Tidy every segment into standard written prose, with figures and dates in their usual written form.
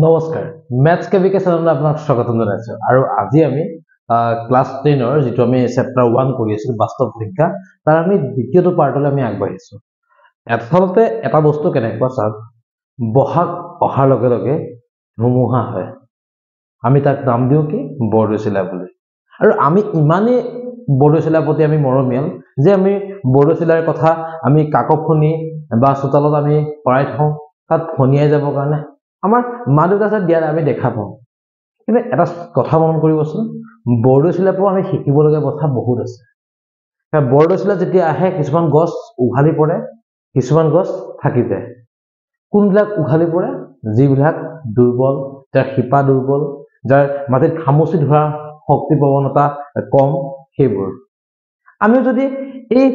নমস্কাৰ maths KVK চেনেললৈ আপোনাক স্বাগতম জনাইছো আৰু আজি আমি ক্লাস 10 ৰ যেটো আমি চেপ্টাৰ 1 কৰি আছো বাস্তৱ সংখ্যা তাৰ আমি দ্বিতীয়টো পাৰ্টলৈ আমি আগবাঢ়িছো আচলতে এটা বস্তু কেনেকুৱা চাওক বহাগ অহাৰ লগে লগে ধুমুহা হয় আমি তাক নাম দিও কি বৰদৈচিলা বুলি আৰু আমি ইমানে বৰদৈচিলাৰ প্ৰতি আমি মৰমিয়াল যে আমি বৰদৈচিলাৰ কথা আমি কাকফনি বা চোতালত আমি পৰাই থওঁ তাত ফনিয়াই যাব কাৰণে আমাৰ মাদুকাছে দিয়া আমি দেখা পাওঁ কিন্তু এটা কথা মন কৰিবচোন বৰদৈচিলাৰ পৰা আমি শিকিবলগীয়া কথা বহুত আছে বৰদৈচিলা যেতিয়া আহে কিছুমান গছ উঘালি পৰে কিছুমান গছ থাকি যায় কোনবিলাক উঘালি পৰে যিবিলাক দুৰ্বল যাৰ শিপা দুৰ্বল যাৰ মাটিত খামুচি ধৰা শক্তি প্ৰৱণতা কম সেইবোৰ আমি যদি এই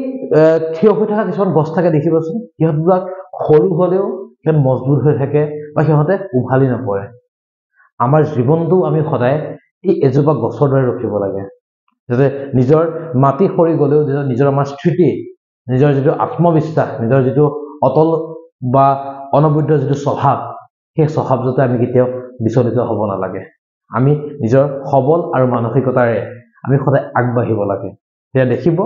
থিয় হৈ থকা কিছুমান গছ থাকে দেখিবচোন ইহঁতবিলাক সৰু হলেও কেন মজবুত হৈ থাকে বা সিহঁতে উঘালি নপৰে আমাৰ জীৱনটো আমি সদায় এই এজোপা গছৰ দৰে ৰখিব লাগে যাতে নিজৰ মাটি খৰি গলেও নিজৰ আমাৰ স্থিতি নিজৰ যিটো আত্মবিশ্বাস নিজৰ যিটো অটল বা অনবদ্য যিটো স্বভাৱ সেই স্বভাৱ যাতে আমি কেতিয়াও বিচলিত হ'ব নালাগে আমি নিজৰ সবল আৰু মানসিকতাৰে আমি সদায় আগবাঢ়িব লাগে তেতিয়া দেখিব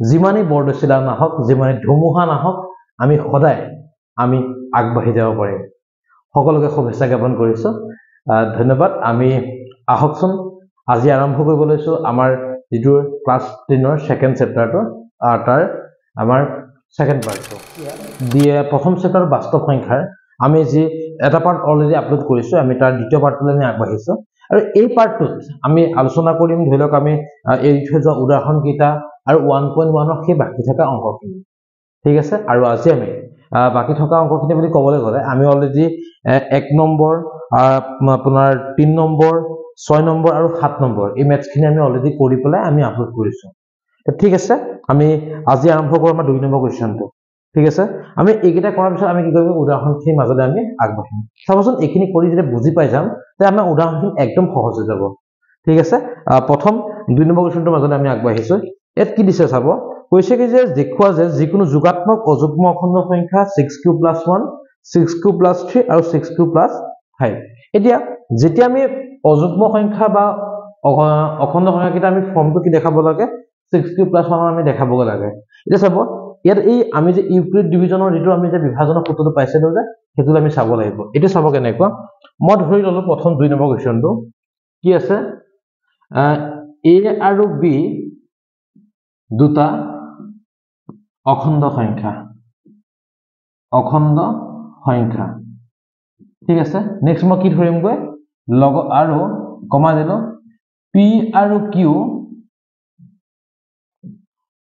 যিমানেই বৰদৈচিলা নাহক যিমানেই ধুমুহা নাহক আমি সদায় আমি আগবাঢ়ি যাব পাৰিম সকলোকে শুভেচ্ছা জ্ঞাপন কৰিছো ধন্যবাদ আমি আহকচোন আজি আৰম্ভ কৰিব লৈছো আমাৰ যিটো ক্লাস 10 ৰ সেকেন্ড চেপ্টাৰটো তাৰ আমাৰ সেকেন্ড পাৰ্টটো দিয়ে প্ৰথম চেপ্টাৰ বাস্তৱ সংখ্যাৰ আমি যি এটা পাৰ্ট অলৰেডি আপলোড কৰিছো আমি তাৰ দ্বিতীয় পাৰ্টলৈ আমি আগবাঢ়িছো আৰু এই পাৰ্টটোত আমি আলোচনা কৰিম ধৰিলক আমি এই থৈজা উদাহৰণ কিটা আৰু 1.1 ৰ সেই বাকি থকা অংকখিনি ঠিক আছে আৰু আজি আমি বাকি থকা অংকখিনি বুলি ক'বলৈ গলে আমি অলৰেডি 1 নম্বৰ আপোনাৰ 3 নম্বৰ 6 নম্বৰ আৰু 7 নম্বৰ এই ম্যাথছখিনি আমি অলৰেডি কৰি পেলাই আমি আপলোড কৰিছো ঠিক আছে আমি আজি আৰম্ভ কৰিম আমাৰ 2 নম্বৰ কোৱেশ্চনটো ঠিক আছে আমি এইকেইটা কৰাৰ পিছত আমি কি কৰিব উদাহৰণখিনিৰ মাজলৈ আমি আগবাঢ়িম চাবচোন এইখিনি কৰি যদি বুজি পাই যাম তে আমাৰ উদাহৰণখিনি একদম সহজ হৈ যাব ঠিক আছে প্ৰথম 2 নম্বৰ কোৱেশ্চনটোৰ মাজলৈ আমি আগবাঢ়িছো এত কি দিছে চাব কৈছে কি যে দেখুৱা যে যিকোনো যোগাত্মক অযুগ্ম অখণ্ড সংখ্যা 6q + 1 6q + 3 আৰু 6q + 5 এতিয়া যেতিয়া আমি অযুগ্ম সংখ্যা বা অখণ্ড সংখ্যা কিটা আমি ফৰ্মটো কি দেখাব লাগে 6q + 1 আমি দেখাব লাগে এটা চাব ইয়াত এই আমি যে ইউক্লিড ডিভিজনৰ যেটো আমি যে বিভাজনৰ সূত্ৰটো পাইছিলো যে হেতু আমি চাব লাগিব এটা চাব কেনেকুৱা মই ধৰি ললো প্ৰথম 2 নম্বৰ কোৱেশ্চনটো কি আছে a আৰু b দুটা অখণ্ড সংখ্যা ঠিক আছে নেক্সট মই কি ধৰিম গৈ লগ আৰু কমা দিলো p আৰু q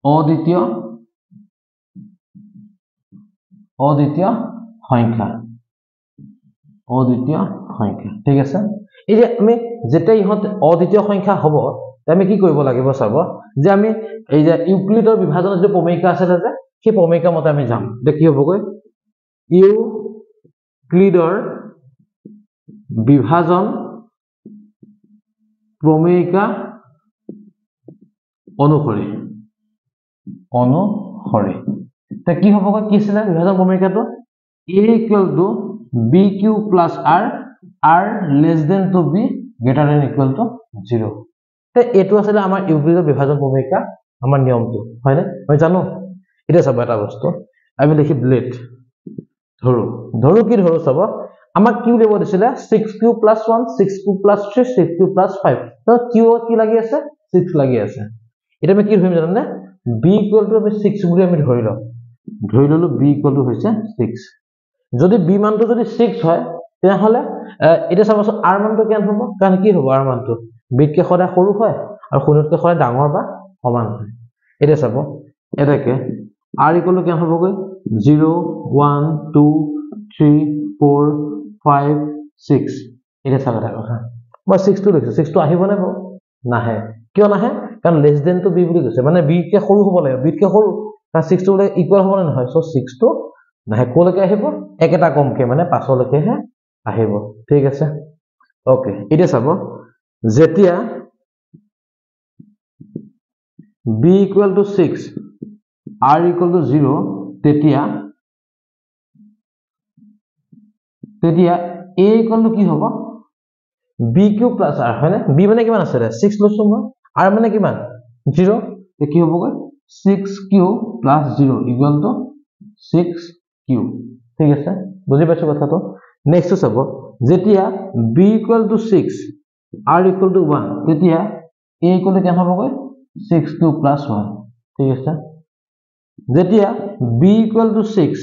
অদ্বিতীয় সংখ্যা ঠিক আছে এই যে আমি যেতিয়া ইহত অদ্বিতীয় সংখ্যা হ'ব আমি কি কৰিব লাগিব চাব যে আমি এই যে ইউক্লিডৰ বিভাজনৰ যে প্ৰমেয়িকা আছে যে সেই প্ৰমেয়িকা মতে আমি যাম তে কি হ'বগৈ ইউক্লিডৰ বিভাজন প্ৰমেয়িকা অনুসৰি তে কি হ'বগৈ কি আছিল বিভাজন প্ৰমেয়িকাটো a = bq + r r < to b > 0 তে এটো আছিল আমাৰ ইউক্লিডৰ বিভাজন প্ৰমেয়িকা আমাৰ নিয়মটো হয়নে মই জানো এটা চাব এটা বস্তু আমি লিখি লেট ধৰো কি ধৰো চাব আমাক কি দিব দিছিল 6q + 1 6q + 3 6q + 5 তো q কি লাগি আছে 6 লাগি আছে এটা আমি কি ধৰিম জানেনে b = 6 বুলি আমি ধৰি ললো b হৈছে 6 যদি b মানটো যদি 6 হয় তেহলে এটা চাবচোন r মানটো কেন হ'ব কাৰণ কি হ'ব r মানটো b কে সদায় সৰু হয় আৰু শূন্যতকৈ সদায় ডাঙৰ বা সমান হয় এটা চাব এটাকে r = কেন হ'বগৈ 0 1 2 3 4 5 6 এটা চাব এটা কথা মই 6 টো লিখিছো 6 টো আহিব নে নাহে কিয় নাহে কাৰণ < to b বুলি কৈছে মানে b কে সৰু হ'ব লাগে b কে সৰু কাৰণ 6 টো ইকুৱেল হ'ব নে নহয় সো 6 টো নাহে কোলৈকে আহিব একেটা কমকে মানে 5 লৈকেহে আহিব ঠিক আছে ওকে এটা চাব যেতিয়া b = 6 r = 0 তেতিয়া a = কি হ'ব bq plus r হয় না b মানে কিমান আছে 6 লৈছো মই r মানে কিমান 0 তে কি হ'বগৈ 6q plus 0 equal to 6q ঠিক আছে বুজি পাইছো কথাটো নেক্সট চাব যেতিয়া b equal to 6 r equal to 1 তেতিয়া a equal to কেন হ'বগৈ 6q plus 1 ঠিক আছে যেতিয়া b equal to 6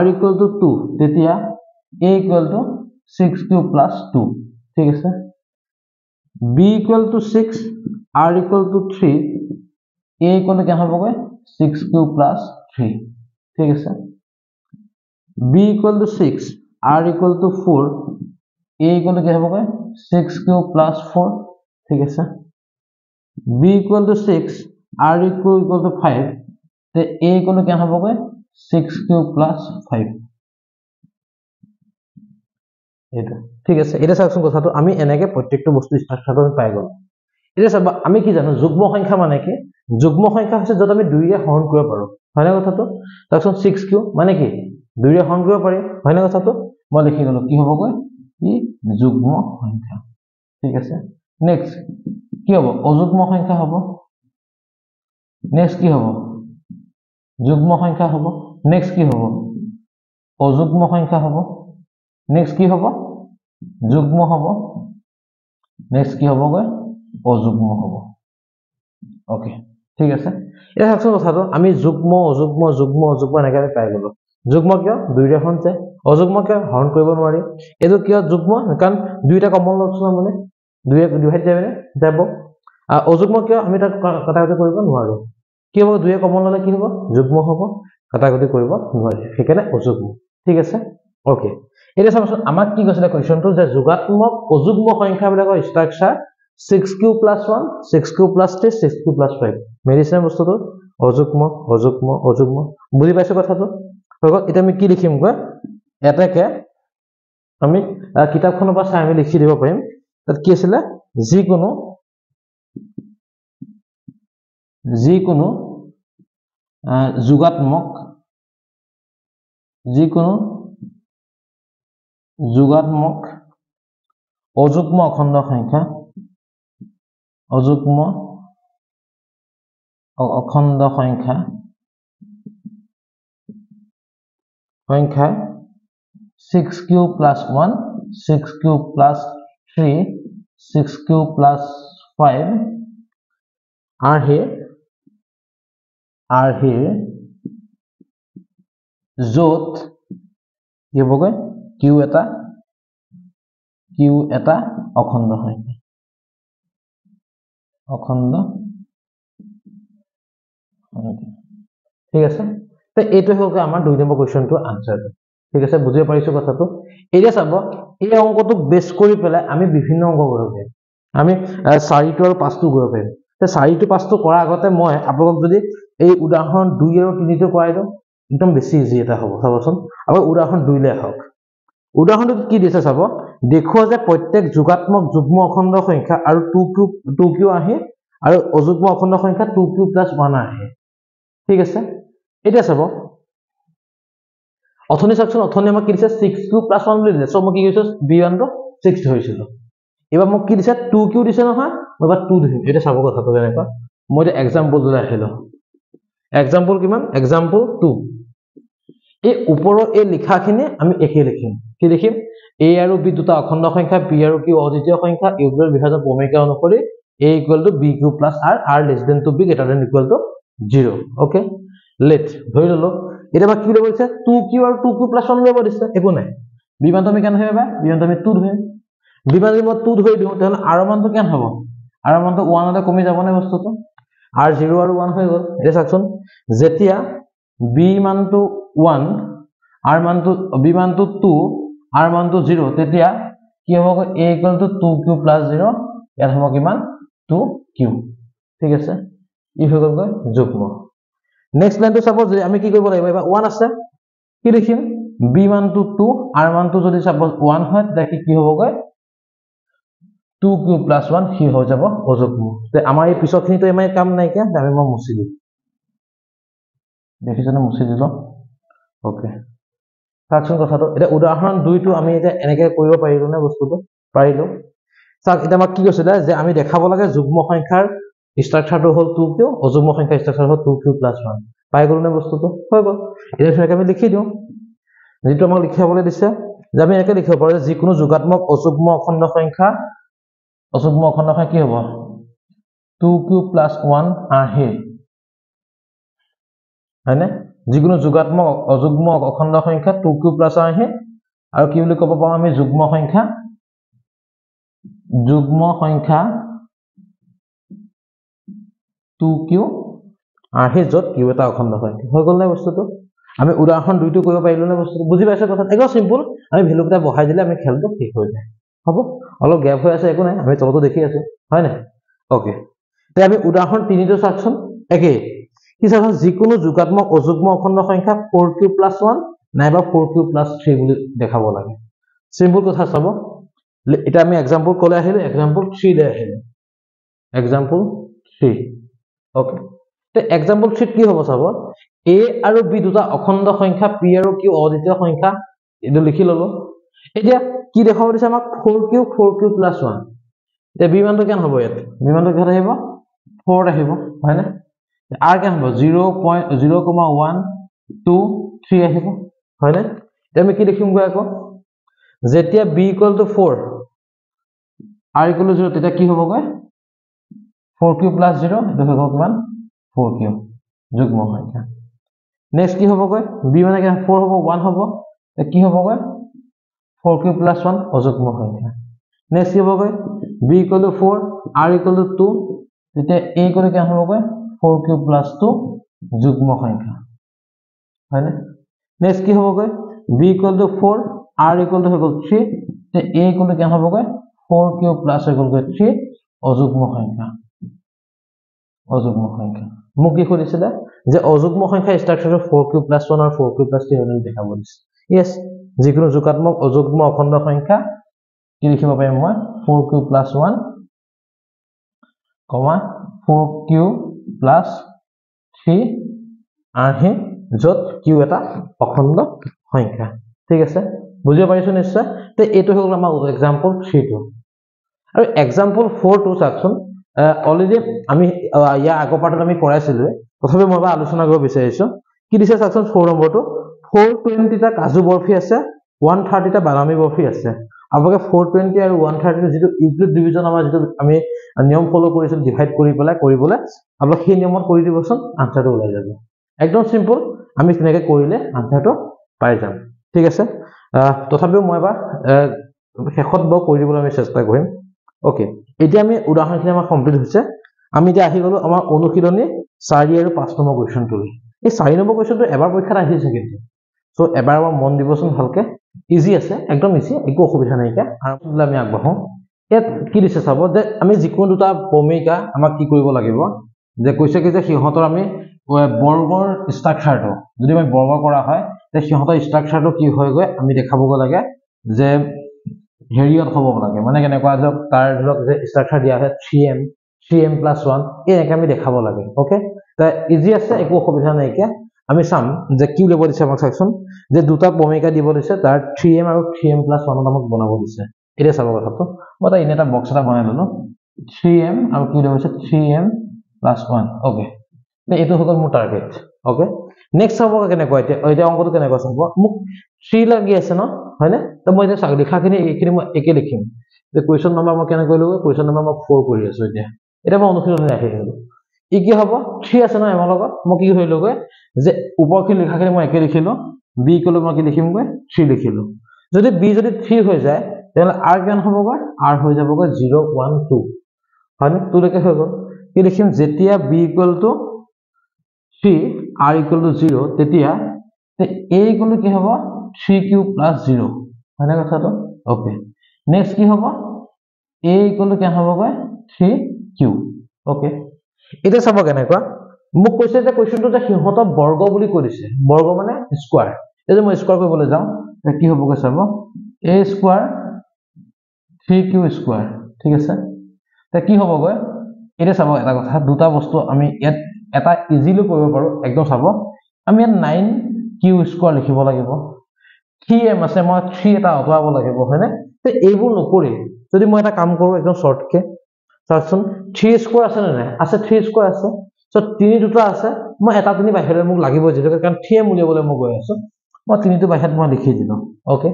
r equal to 2 তেতিয়া a equal to 6q plus 2 ঠিক আছে b equal to 6 r equal to 3 a equal to কেন হ'বগৈ 6q plus 3 ঠিক আছে b equal to 6 r equal to 4 a equal to কি হ'বগৈ 6q plus 4 ঠিক আছে b equal to 6 r equal to 5 তে a equal to কেন হ'বগৈ 6q plus 5 এটা ঠিক আছে এটা চাওকচোন কথাটো আমি এনেকে প্ৰত্যেকটো বস্তু স্ট্ৰাকচাৰটো আমি পাই গ'ল এটা চাবা আমি কি জানো যুগ্ম সংখ্যা মানে কি যুগ্ম সংখ্যা হৈছে যত আমি দুইৰে হৰণ কৰিব পাৰো হয় না কথাটো চাওকচোন 6q মানে কি দুইৰে হৰণ কৰিব পাৰি হয় না কথাটো মই লিখি গলো কি হ'বগৈ ই যুগ্ম সংখ্যা ঠিক আছে নেক্সট কি হ'ব অযুগ্ম সংখ্যা হ'ব নেক্সট কি হ'ব যুগ্ম সংখ্যা হ'ব নেক্সট কি হ'ব অযুগ্ম সংখ্যা হ'ব নেক্সট কি হ'ব যুগ্ম হ'ব নেক্সট কি হ'বগৈ অযুগ্ম হ'ব ওকে ঠিক আছে এটা চাওকচোন কথাটো আমি যুগ্ম অযুগ্ম যুগ্ম অযুগ্ম এনেকৈ পাই গ'লো যুগ্ম কিয় দুইৰে হৰণ যায় অযুগ্ম কিয় হৰণ কৰিব নোৱাৰি এইটো কিয় যুগ্ম কাৰণ দুইটা কমন লওকচোন মানে দুইৰে ডিভাইড যাবনে যাব অযুগ্ম কিয় আমি তাক কাটাকুটি কৰিব নোৱাৰো কি হ'ব দুইৰে কমন ল'লে কি হ'ব যুগ্ম হ'ব কাটাকুটি কৰিব নোৱাৰি সেইকাৰণে অযুগ্ম ঠিক আছে ওকে এটা চাওকচোন আমাক কি কৈছিলে কোৱেশ্চনটো যে যোগাত্মক অযুগ্ম সংখ্যাবিলাকৰ structure 6q plus 1 6q plus 3 6q plus 5 মেডিচিন বস্তুটো অযুগ্ম অযুগ্ম অযুগ্ম বুজি পাইছো কথাটো হৈ গ'ল এটা আমি কি লিখিম গৈ এটাকে আমি কিতাপখনৰ পৰা চাই আমি লিখি দিব পাৰিম তাত কি আছিল যিকোনো যোগাত্মক অযুগ্ম অখণ্ড সংখ্যা অযুগ্ম অখণ্ড সংখ্যা 6q plus 1 6q plus 3 6q plus 5 are here য'ত কি হ'বগৈ q এটা অখণ্ড সংখ্যা ঠিক আছে তো এইটো হ'ল আমাৰ 2 নম্বৰ কোৱেশ্চনটো আনসাৰ ঠিক আছে বুজিব পাৰিছো কথাটো এতিয়া চাব এই অংকটো বেছ কৰি পেলাই আমি বিভিন্ন অংক কৰিব পাৰিম আমি 4টো আৰু 5টো কৰিব পাৰিম তে 4টো 5টো কৰাৰ আগতে মই আপোনালোকক যদি এই উদাহৰণ 2 আৰু 3টো কৰাই দিওঁ একদম বেছি ইজি এটা হ'ব চাবচোন আৰু উদাহৰণ 2 লৈ আহক উদাহৰণটো কি দিছে চাব দেখুৱা যে প্ৰত্যেক যোগাত্মক যুগ্ম অখণ্ড সংখ্যা আৰু 2q আহে আৰু অযুগ্ম অখণ্ড সংখ্যা 2q + 1 আহে ঠিক আছে এতিয়া চাব অথনি চাওকচোন অথনি আমাক কি দিছে 6q + 1 বুলি দিছে সো মই কি কৰিছো b1 টো 6 ধৰিছিলো এবাৰ মোক কি দিছে 2q দিছে নহয় মই এবাৰ 2 ধৰিম এটা চাব কথাটো এনেকুৱা মই এটা এক্সাম্পল লৈ আহিলো এক্সাম্পল কিমান এক্সাম্পল 2 এই ওপৰৰ এই লিখাখিনি আমি একে লিখিম কি লিখিম a আৰু b দুটা অখণ্ড সংখ্যা b আৰু q অদ্বিতীয় সংখ্যা ইউগলৰ বিভাজন ভূমিকা অনুসৰি a = bq + r r less than to b greater than equal to 0 okay let ধৰি ললো এটা বা কি ল'ব দিছে 2q আৰু 2q + 1 ল'ব দিছে একো নাই b মানটো আমি কেন ধৰিবা b মানটো আমি 2 ধৰিম b মান যদি মই 2 ধৰি দিওঁ তেতিয়াহ'লে r মানটো কেন হ'ব r মানটো 1 তে কমি যাব নে বস্তুটো r 0 আৰু 1 হৈ গ'ল এটা চাওকচোন যেতিয়া b মানটো 1 r মানটো b মানটো 2 r মানটো 0 তেতিয়া কি হ'ব a = 2q + 0 ইয়াত হ'ব কিমান 2q ঠিক আছে ই হৈ গ'ল যুগ্ম নেক্সট লাইনটো সাপোজ আমি কি কৰিব লাগিব এবাৰ 1 আছে কি লিখিম b মানটো 2 r মানটো যদি সাপোজ 1 হয় তেতিয়া কি হ'বগৈ 2q + 1 কি হৈ যাব অযুগ্ম তে আমাৰ এই পিছৰখিনি তো এমাই কাম নাই কিয়া আমি মই মুছি দিম দেখিছনে মুছি দিলো ওকে তাকচোন কথাটো এটা উদাহৰণ 2 টো আমি এটা এনেকৈ কৰিব পাৰিলো না বস্তুটো পাৰিলো চাওক এটা আমাক কি কৈছিলে যে আমি দেখাব লাগে যুগ্ম সংখ্যাৰ ষ্ট্ৰাকচাৰটো হ'ল 2q অযুগ্ম সংখ্যাৰ ষ্ট্ৰাকচাৰ হ'ল 2q + 1 পাই গ'লো নে বস্তুটো হৈ গ'ল এতিয়া ধুনীয়াকৈ আমি লিখি দিওঁ যেটো আমাক লিখিবলৈ দিছে যে আমি এনেকৈ লিখিব পাৰো যে যিকোনো যোগাত্মক অযুগ্ম অখণ্ড সংখ্যা কি হ'ব 2q + 1 আহে হয়নে যিকোনো যোগাত্মক অযুগ্ম অখণ্ড সংখ্যা 2q + 1 আহে আৰু কি বুলি ক'ব পাৰো আমি যুগ্ম সংখ্যা 2q আহে য'ত q এটা অখণ্ড সংখ্যা হৈ গ'ল নে বস্তুটো আমি উদাহৰণ দুইটো কৰিব পাৰিলো নে বস্তুটো বুজি পাইছে কথা একদম সিম্পল আমি ভ্যালু কেইটা বহাই দিলে আমি খেলটো ঠিক হৈ যায় হ'ব অলপ গ্যাপ হৈ আছে একো নাই আমি তলতো দেখি আছো হয় না ওকে তে আমি উদাহৰণ 3 টো চাকচোন একে কি চাকচোন যিকোনো যোগাত্মক অযুগ্ম অখণ্ড সংখ্যা 4q + 1 নাইবা 4q + 3 বুলি দেখাব লাগে সিম্পল কথা চাব এটা আমি एग्जांपल কলে আহিলে एग्जांपल 3 লে আহিলে एग्जांपल 3 ওকে তে एग्जांपल 3 কি হ'ব চাব a আৰু b দুটা অখণ্ড সংখ্যা p আৰু q অদ্বিতীয় সংখ্যা এটো লিখি ললো এতিয়া কি দেখাব দিছে আমাক 4q + 1 তে b মানটো কেন হ'ব ইয়াত b মানটো কি আহিব 4 আহিব হয় না r কেন হ'ব 0.0,123 আহিব হয় না আমি কি লিখিম গৈ আকৌ যেতিয়া b = 4 r = 0 তেতিয়া কি হ'ব গৈ 4q + 0 এটো হ'ব কিমান 4q যুগ্ম সংখ্যা নেক্সট কি হ'ব গৈ b মানে কি 4 হ'ব 1 হ'ব তে কি হ'ব গৈ 4q + 1 অযুগ্ম সংখ্যা নেক্সট কি হ'ব গৈ b = 4 r = 2 তেতিয়া a = কি হ'ব গৈ 4q + 2 যুগ্ম সংখ্যা হয় না নেক্সট কি হ'ব গৈ b = 4 r = 3 তে a = কি হ'ব গৈ 4q + 3 অযুগ্ম সংখ্যা মোক কি কৰিছিলে যে অযুগ্ম সংখ্যা ষ্ট্ৰাকচাৰটো 4q + 1 আৰু 4q + 3 বুলি দেখাব দিছে ইয়েস যিকোনো যোগাত্মক অযুগ্ম অখণ্ড সংখ্যা কি লিখিব পাৰিম মই 4q + 1 4q + 3 আহে য'ত q এটা অখণ্ড সংখ্যা ঠিক আছে বুজিব পাৰিছো নিশ্চয় তে এটো হ'ল আমাৰ एग्जांपल 3 টো আৰু एग्जांपल 4 টো চাকচোন অলৰেডি আমি ইয়া আগৰ পাৰ্টত আমি কৰাইছিলো তথাপি মই আলোচনা কৰিব বিচাৰিছো কি দিছে চাকচোন 4 নম্বৰটো 420 টা কাজু বৰফি আছে 130 টা বাদামী বৰফি আছে আপোনালোকে 420 আৰু 130 যেটো ইউক্লিড ডিভিজন আমাৰ যেটো আমি নিয়ম ফলো কৰিছিল ডিভাইড কৰি পেলাই কৰিবলৈ আপোনালোক সেই নিয়মত কৰি দিবচোন আনসাৰটো ওলাই যাব একদম সিম্পল আমি তেনেকৈ কৰিলে আনসাৰটো পাই যাম ঠিক আছে তথাপিও মই এবাৰ শেষত ব কৰি দিবলৈ আমি চেষ্টা কৰিম ওকে এতিয়া আমি উদাহৰণখিনি আমাৰ কমপ্লিট হৈছে আমি এতিয়া আহি গলো আমাৰ অনুশীলনী 4 আৰু 5 নম্বৰ কোৱেশ্চনটো এই 4 নম্বৰ কোৱেশ্চনটো এবাৰ পৰীক্ষাত আহিছে কিন্তু সো এবাৰ আমাৰ মন দিবচোন ভালকে ইজি আছে একদম ইজি একো অসুবিধা নাই কা আৰু আমি আগবাঢ়ো ইয়াত কি দিছে চাব যে আমি যিকোনো দুটা ভূমিকা আমাক কি কৰিব লাগিব যে কৈছে কি যে সিহঁতৰ আমি বৰ্গৰ ষ্ট্ৰাকচাৰটো যদি আমি বৰ্গ কৰা হয় তে সিহঁতৰ ষ্ট্ৰাকচাৰটো কি হৈ গৈ আমি দেখাব লাগে যে হেৰিয়ত হ'ব লাগে মানে কেনেকুৱা ধৰক তাৰ ধৰক যে ষ্ট্ৰাকচাৰ দিয়া আছে 3m + 1 এনেকৈ আমি দেখাব লাগে ওকে তা ইজি আছে একো অসুবিধা নাই কা আমি চাম যে কি ল'ব দিছে আমাক চাকচোন যে দুটা ভূমিকা দিব দিছে তাৰ 3m আৰু 3m + 1 আমাক বনাব দিছে এতিয়া চাব কথাটো মই এটা ইনে এটা বক্স এটা বনাই ললো 3m আৰু কি দিব দিছে 3m + 1 ওকে তে এটো হ'ল মোৰ টাৰ্গেট ওকে নেক্সট চাব কেনেকুৱা এতিয়া অংকটো কেনেকুৱা চাব মোক 3 লাগি আছে ন হয়নে তো মই এটা লিখাখিনি এইখিনি মই একে লিখিম যে কোৱেশ্চন নম্বৰ মই কেনে কৰিলো কোৱেশ্চন নম্বৰ মই 4 কৰি আছো এটা মই অনুশীলনী ৰাখি দিলো ই কি হ'ব 3 আছে ন এমৰ লগত মই কি হৈ লগে যে উপৰখিনি লিখাখিনি মই একে লিখিলো b কলো মই কি লিখিম গৈ 3 লিখিলো যদি b যদি 3 হৈ যায় তেনে r কেন হ'ব গৈ r হৈ যাব গৈ 0 1 2 হয়নে 2 লৈকে হৈ গ'ল কি লিখিম যেতিয়া b = 3 r = 0 তেতিয়া a = কি হ'ব 3q + 0 হয়নে কথাটো ওকে নেক্সট কি হ'ব a = কি হ'ব গৈ 3q ওকে এটা চাব কেনেকুৱা মোক কৈছে যে কোৱেশ্চনটো যে সিহঁতৰ বৰ্গ বুলি কৰিছে বৰ্গ মানে স্কয়াৰ এই যে মই স্কয়াৰ কৰিবলৈ যাওঁ তে কি হ'ব গৈ চাব a স্কয়াৰ 3q স্কয়াৰ ঠিক আছে তে কি হ'ব গৈ এটা চাব এটা কথা দুটা বস্তু আমি ইয়াত এটা ইজিলি কৰিব পাৰো একদম চাব আমি ইয়াত 9q স্কয়াৰ লিখিব লাগিব 3m আছে মই 3 এটা আঁতৰাব লাগিব হয়নে তে এইবোৰ নকৰি যদি মই এটা কাম কৰো একদম শৰ্টকে চাওকচোন 3 স্কয়াৰ আছে নে নাই আছে 3 স্কয়াৰ আছে সো 3 দুটা আছে মই এটা 3 বাহিৰলৈ মোক লাগিব যেটো কাৰণ 3 উলিয়াবলৈ মই গৈ আছো মই 3 টো বাহিৰত মই লিখি দিলো ওকে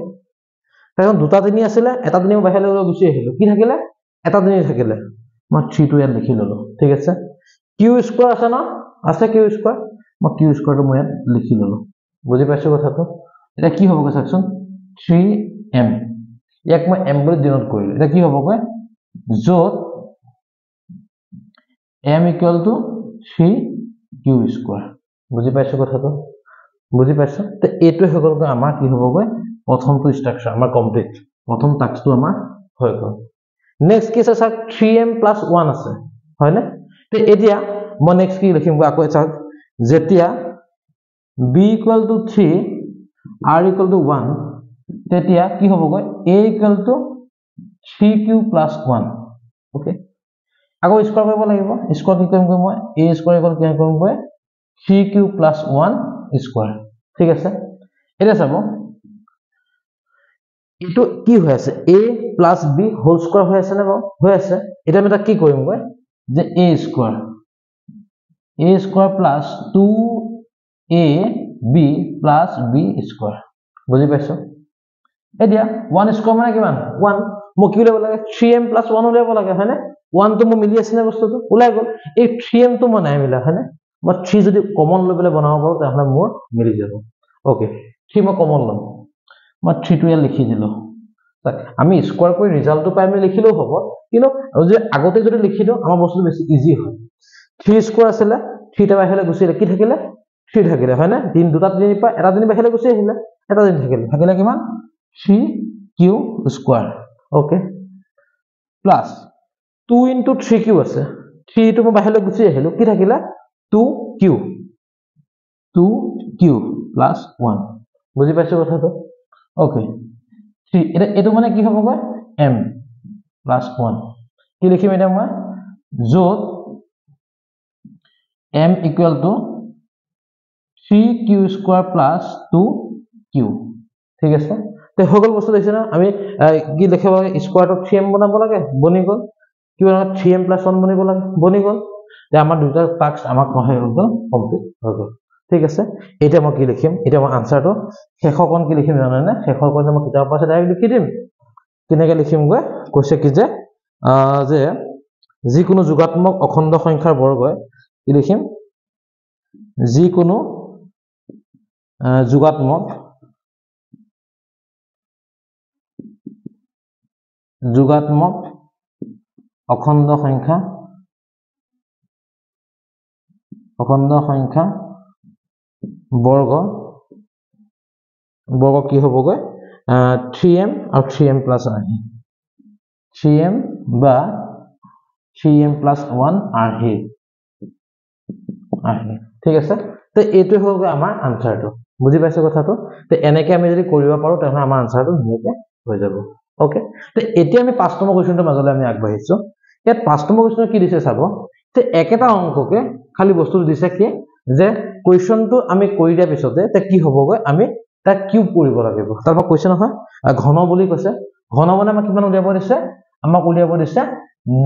কাৰণ দুটা 3 আছিল এটা 3 মই বাহিৰলৈ গুচি আহিলো কি থাকিলে এটা 3 থাকিলে মই 3 টো ইয়াত লিখি ললো ঠিক আছে q স্কয়াৰ আছে না আছে q স্কয়াৰ মই q স্কয়াৰ টো মই ইয়াত লিখি ললো বুজি পাইছো কথাটো এটা কি হ'ব চাওকচোন 3m ইয়াক মই m বুলি ডিনোট কৰিলো এটা কি হ'ব কয় যত m equal to 3q square বুজি পাইছো কথাটো বুজি পাইছো তে এটো হৈ গল আমাৰ কি হ'ব গৈ প্ৰথমটো স্ট্ৰাকচাৰ আমাৰ কমপ্লিট প্ৰথম টাস্কটো আমাৰ হৈ গল নেক্সট কেছ আছে 3m + 1 আছে হয় না তে এতিয়া মই নেক্সট কি লিখিম আকৌ চাওক যেতিয়া b equal to 3 r equal to 1 তেতিয়া কি হ'ব গৈ a equal to 3q + 1 okay আকৌ স্কয়াৰ কৰিব লাগিব স্কয়াৰ কি কৰিম মই a স্কয়াৰ ইকুৱেল কি কৰিম মই 3q + 1 স্কয়াৰ ঠিক আছে এটা চাব এটো কি হৈ আছে a + b হোল স্কয়াৰ হৈ আছে না হৈ আছে এটা আমি কি কৰিম মই যে a square + 2ab + b square বুজি পাইছো এতিয়া 1 স্কয়াৰ মানে কিমান 1 মই কি উলিয়াব লাগে 3m + 1 উলিয়াব লাগে হয়নে 1 তো মই মিলি আছে না বস্তুটো উলাই গল এই 3m তো মই নাই মিলা হয়নে মই 3 যদি কমন লৈ পেলে বনাব পাৰো তাহলে মোৰ মিলি যাব ওকে 3 মই কমন লম মই 3 টো ইয়াত লিখি দিলো তাক আমি স্কয়াৰ কৰি ৰিজাল্টটো পাই আমি লিখিলেও হ'ব কিন্তু যদি আগতে যদি লিখি দিও আমাৰ বস্তুটো বেছি ইজি হয় 3 স্কয়াৰ আছিল 3 টা বাহিৰলৈ গুচি কি থাকিলে 3 থাকিলে হয়নে 3 দুটা 3 পা এটা 3 বাহিৰলৈ গুচি আহিলে এটা 3 থাকিলে কিমান 3q square okay plus 2 into 3q আছে 3 টো মই বাহিৰলৈ গুচি আহিলো কি থাকিলে 2q + 1 বুজি পাইছো কথাটো ওকে 3 এটো মানে কি হ'ব গৈ m + 1 কি লিখিম এটা মই যত m equal to 3q square plus 2q ঠিক আছে তে হৈ গল বস্তু দেখিছে না আমি কি লিখিব লাগে স্কয়াৰটো 3m বনাব লাগে বনি গল কি বনাব 3m + 1 বনিব লাগে বনি গল যে আমাৰ দুটা টাস্ক আমাক হৈ গল কমপ্লিট হৈ গল ঠিক আছে এটা মই কি লিখিম এটা মই আনসাৰটো শেষকন কি লিখিম জানা না শেষৰ কোন মই কিতাপ পাছে ডাইৰেক্ট লিখি দিম কিনেকে লিখিম গৈ কৈছে কি যে যিকোনো যোগাত্মক অখণ্ড সংখ্যাৰ বৰ্গই কি লিখিম যিকোনো যোগাত্মক অখণ্ড সংখ্যা বৰ্গ কি হ'ব গৈ 3m আৰু 3m + r 3m বা 3m + 1 r ঠিক আছে তে এইটো হৈ গৈ আমাৰ আনসাৰটো বুজি পাইছো কথাটো তে এনেকে আমি যদি কৰিব পাৰো তাহলে আমাৰ আনসাৰটো ধুনীয়াকৈ হৈ যাব ওকে তে এতিয়া আমি 5 নম্বৰ কোৱেশ্চনটো মাজলৈ আমি আগবাঢ়িছো ইয়াত 5 নম্বৰ কোৱেশ্চন কি দিছে চাব তে একেটা অংককে খালি বস্তু দিছে কি যে কোৱেশ্চনটো আমি কৰি দিয়া পিছতে তে কি হ'ব গৈ আমি তা কিউব কৰিব লাগিব তাৰপা কৈছে নহয় ঘন বুলি কৈছে ঘন মানে আমাক কিমান উলিয়াব দিছে আমাক উলিয়াব দিছে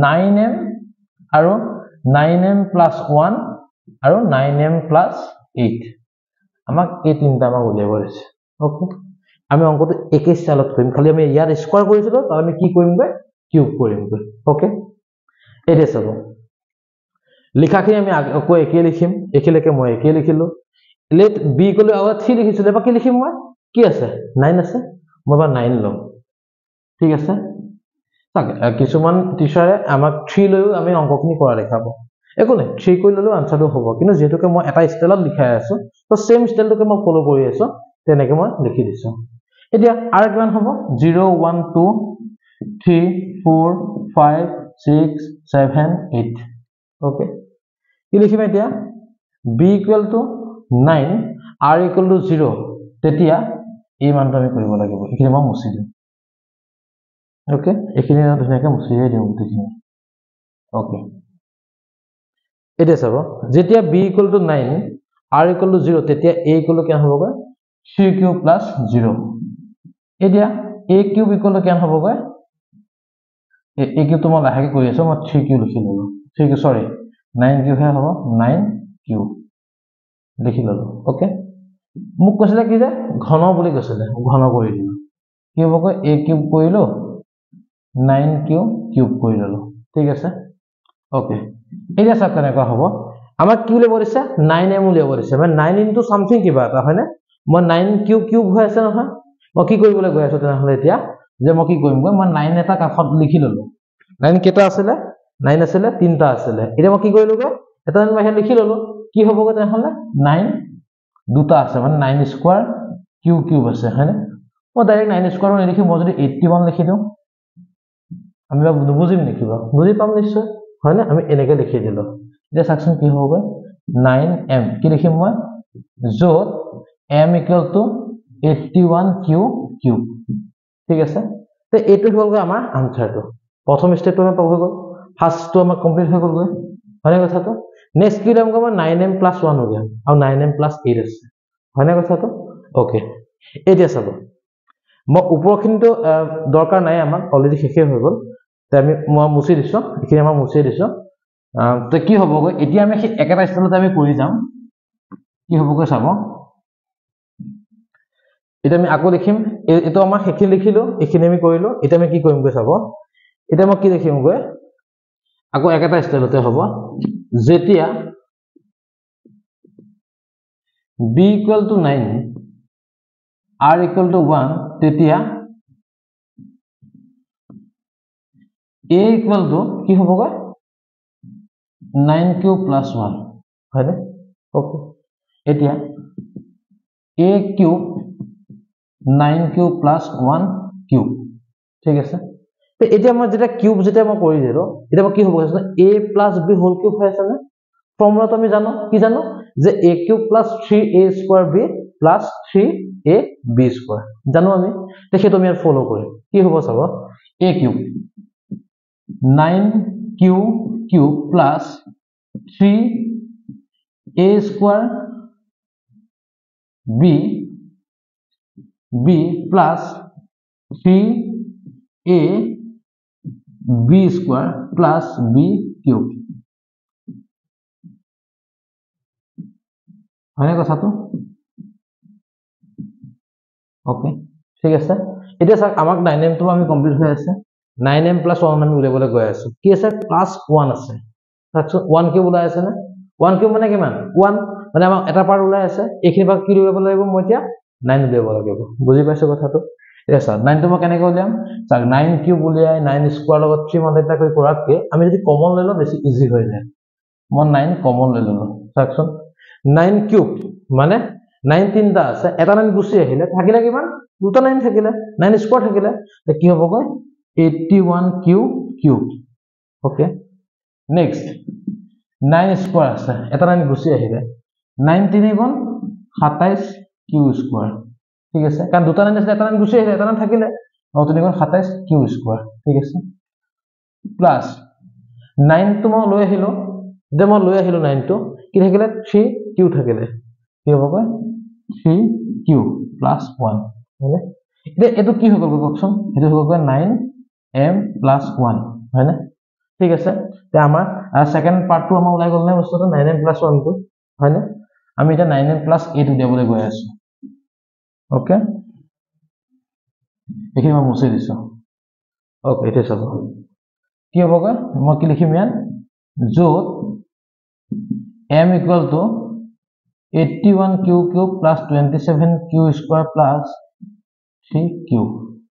9m আৰু 9m + 1 আৰু 9m + 8 আমাক এই তিনটা আমাক উলিয়াব দিছে ওকে আমি অংকটো একে স্টাইলত কৰিম খালি আমি ইয়াত স্কয়াৰ কৰিছিলো তাৰ আমি কি কৰিম গৈ কিউব কৰিম গৈ ওকে এটা চাব লিখাখিনি আমি আকৌ একে লিখিম একেলকে মই একে লিখিলো let b = 3 লিখিছিলে বা কি লিখিম মই কি আছে 9 আছে মই বা 9 লম ঠিক আছে তাক কিছুমান টিচাৰে আমাক 3 লৈও আমি অংকখিনি কৰা দেখাব একো নাই 3 কৈ ললো আনসাৰটো হ'ব কিন্তু যেহেতুকে মই এটা স্টাইলত লিখাই আছো তো সেম স্টাইলটোকে মই ফলো কৰি আছো তেনেকে মই লিখি দিছো এতিয়া আৰু কিমান হ'ব 0 1 2 3 4 5 6 7 8 ওকে কি লিখিম এতিয়া b = 9 r = 0 তেতিয়া এই মানটো আমি কৰিব লাগিব এখিনি মই মুছি দিম ওকে এখিনি ধুনীয়াকৈ মুছিয়ে দিম গোটেইখিনি ওকে এটা চাব যেতিয়া b = 9 r = 0 তেতিয়া a = কিমান হ'ব গৈ 3q + 0 এতিয়া a³ = কিমান হ'ব গৈ এ কিউবটো মই লাহেকৈ কৰি আছোঁ, মই 3 কিউ লিখি ল'লোঁ, 3 কিউ সৰি 9 কিউহে হ'ব, 9 কিউ লিখি ল'লোঁ। অ'কে, মোক কৈছিলে কি যে ঘন বুলি কৈছিলে, ঘন কৰি দিলোঁ। কি হ'বগৈ, এ কিউব কৰিলোঁ 9 কিউ কিউব কৰি ল'লোঁ। ঠিক আছে, অ'কে। এতিয়া চাওক কেনেকুৱা হ'ব, আমাক কি উলিয়াব দিছে, 9m উলিয়াব দিছে, মানে 9 ইনটু সামথিং কিবা এটা, হয়নে? মই 9 কিউ কিউব হৈ আছে নহয়, মই কি কৰিবলৈ গৈ আছোঁ তেনেহ'লে এতিয়া, যে মই কি কৰিমগৈ, মই 9 এটা কাষত লিখি ল'লোঁ। 9 কেইটা আছিলে, 9 আছিলে, 3টা আছিলে। এতিয়া মই কি কৰিলোগৈ, এটা বাহিৰত লিখি ল'লোঁ। কি হ'বগৈ তেনেহ'লে, 9 দুটা আছে, মানে 9 স্কোৱাৰ কিউ কিউব আছে, হয়নে? মই ডাইৰেক্ট 9 স্কোৱাৰ নিলিখি, মই যদি 81 লিখি দিওঁ, আমি বা নুবুজিম নেকি বাৰু? বুজি পাম নিশ্চয়, হয়নে? আমি এনেকৈ লিখি দিলোঁ। এতিয়া চাওকচোন কি হ'বগৈ, 9m কি লিখিম মই, য'ত m equal to 81 q cube. ঠিক আছে, তো এইটো হ'লগৈ আমাৰ আনচাৰটো। প্ৰথম ষ্টেপটো আমাৰ হৈ গ'ল, ফাৰ্ষ্টটো আমাৰ কমপ্লিট হৈ গ'লগৈ, হয়নে কথাটো? নেক্সট কি উলিয়ামগৈ, মই 9m + 1 উলিয়াম, আৰু 9m + 8 আছে, হয়নে কথাটো? অ'কে, এতিয়া চাব, মই ওপৰখিনিতো দৰকাৰ নাই, আমাক অলৰেডি শেষেই হৈ গ'ল, তো মই মুচি দিছোঁ, এইখিনি আমাৰ মুচিয়ে দিছোঁ। তো কি হ'বগৈ, এতিয়া আমি সেই একেটা ষ্টাইলতে আমি কৰি যাম। কি হ'বগৈ চাব, এতিয়া আমি আকৌ লিখিম, এইটো আমাৰ সেইখিনি লিখিলোঁ, এইখিনি আমি কৰিলোঁ। এতিয়া আমি কি কৰিমগৈ চাব, এতিয়া মই কি লিখিমগৈ, আকৌ একেটা ষ্টাইলতে হ'ব, যেতিয়া b = 9 r = 1, তেতিয়া a = কি হ'বগৈ, 9 কিউব + 1, হয়নে? অ'কে, এতিয়া a কিউব 9 কিউব + 1 কিউব। ঠিক আছে, তো এতিয়া মই যেতিয়া কিউব যেতিয়া মই কৰি দিলোঁ, এতিয়া মই কি হ'ব, a + b হোল কিউব হৈ আছেনে? ফৰ্মুলাটো আমি জানো, কি জানো, যে a cube + 3a² b + 3ab², জানো আমি। তো সেইটো আমি ফ'ল' কৰিম। কি হ'ব চাব, a cube 9 q cube + 3a² b + 3ab² + b cube, হয়নে কথাটো? অ'কে, ঠিক আছে। এতিয়া চাওক, আমাক 9m আমি কমপ্লিট হৈ আছে, 9m + 1 আমি উলিয়াবলৈ গৈ আছোঁ। কি আছে, +1 আছে, চাওকচোন 1 কিউব ওলাই আছে নে? 1 কিউব মানে কিমান, 1, মানে আমাৰ এটা পাৰ্ট ওলাই আছে, এইখিনি পৰা কি উলিয়াব লাগিব, মই এতিয়া 9 উলিয়াব লাগিব। বুজি পাইছোঁ কথাটো? এতিয়া চাওক, 9টো মই কেনেকৈ উলিয়াম, চাওক 9 কিউব উলিয়াই 9 স্কোৱাৰ লগত 3 মাল্টিপ্লাই কৰি কৰাতকৈ আমি যদি কমন লৈ লওঁ, বেছি ইজি হৈ যায়। মই 9 কমন লৈ ল'লোঁ, চাওকচোন 9 কিউব মানে 9 তিনিটা আছে, এটা 9 গুচি আহিলে, থাকিলে কিমান, দুটা 9 থাকিলে, 9 স্কোৱাৰ থাকিলে, কি হ'বগৈ, 81 q cube. Okay, next 9 square আছে, এটা 9 গুচি আহিলে, 9 × 3 = 27 কিউ স্কোৱাৰ। ঠিক আছে, কাৰণ দুটা 9 আছিলে, এটা 9 গুচি আহিলে, এটা 9 থাকিলে, 9 × 3 = 27 কিউ স্কোৱাৰ। ঠিক আছে, প্লাছ 9টো মই লৈ আহিলোঁ, যে মই লৈ আহিলোঁ 9টো, কি থাকিলে, 3 কিউ থাকিলে, কি হ'বগৈ, 3 কিউ + 1, হয়নে? এতিয়া এইটো কি হৈ গ'ল কওকচোন, এইটো হৈ গ'ল 9m + 1, হয়নে? ঠিক আছে, এতিয়া আমাৰ ছেকেণ্ড পাৰ্টটো আমাৰ ওলাই গ'ল নে বস্তুটো, 9m + 1টো, হয়নে? আমি এতিয়া 9m + 8 উলিয়াবলৈ গৈ আছোঁ। অ'কে, এইখিনি মই মুচি দিছোঁ। অ'কে, এতিয়া চাব কি হ'বগৈ, মই কি লিখিম ইয়াত, য'ত m = 81 q cube + 27 q square + 3 q.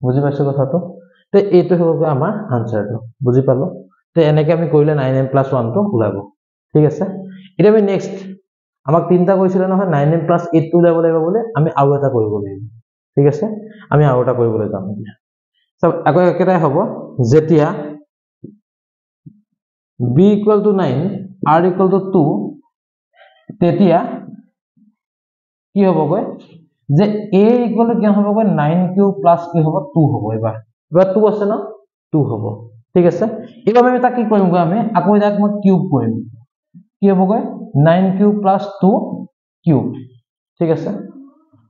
বুজি পাইছোঁ কথাটো? তো এইটো হ'বগৈ আমাৰ আনচাৰটো। বুজি পালোঁ? তো এনেকৈ আমি কৰিলে 9m + 1টো ওলাব। ঠিক আছে, এতিয়া আমি নেক্সট, আমাক তিনিটা কৈছিলে নহয় 9m + 8টো উলিয়াব লাগিব বুলি, আমি আৰু এটা কৰিব লাগিব। ঠিক আছে, আমি আৰু এটা কৰিবলৈ যাম এতিয়া। চাওক, আকৌ একেটাই হ'ব, যেতিয়া b = 9 r = 2, তেতিয়া কি হ'বগৈ, যে a = কিমান হ'বগৈ, 9 কিউ + কি হ'ব, 2 হ'ব। এবাৰ 2 আছে ন, 2 হ'ব। ঠিক আছে, এইবাৰ আমি তাক কি কৰিমগৈ, আমি আকৌ ইয়াক মই কিউব কৰিম, কি হ'বগৈ, 9 কিউ + 2 কিউব। ঠিক আছে,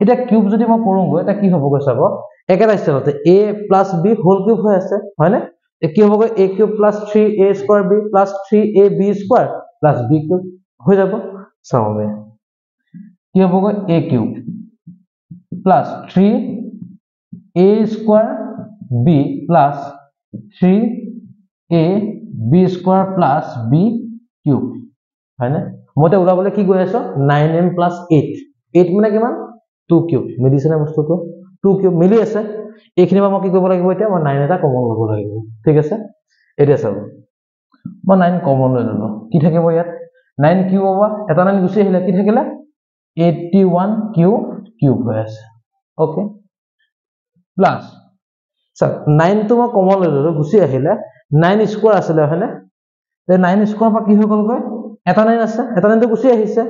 এতিয়া কিউব যদি মই কৰোঁগৈ, এতিয়া কি হ'বগৈ চাব, একেটা ষ্টাইলতে a + b হোল কিউব হৈ আছে, হয়নে? কি হ'ব গৈ a cube plus 3a square b plus 3ab square plus b cube হৈ যাব চাও আমি কি হ'ব গৈ a cube plus 3a square b plus 3ab square plus b cube হয়নে মতে উলাবলে কি গৈ আছো 9m প্লাছ 8 মানে কিমান 2 কিউব মিলিছেনে বস্তুটো 2 কিউব মিলি আছে এইখিনি মই কি কৰিব লাগিব এতিয়া মই 9 এটা কমন ল'ব লাগিব ঠিক আছে এতিয়া চাব মই 9 কমন লৈ ললো কি থাকিব ইয়াত 9 কিউব হ'ব এটা 9 গুছি আহিলে কি থাকিলে 81 কিউব হৈ আছে ওকে প্লাছ সব 9 টো মই কমন লৈ ললো গুছি আহিলে 9 স্কয়াৰ আছিল হয়নে তে 9 স্কয়াৰ পৰা কি হৈ গল গৈ এটা 9 আছে এটা 9 টো গুছি আহিছে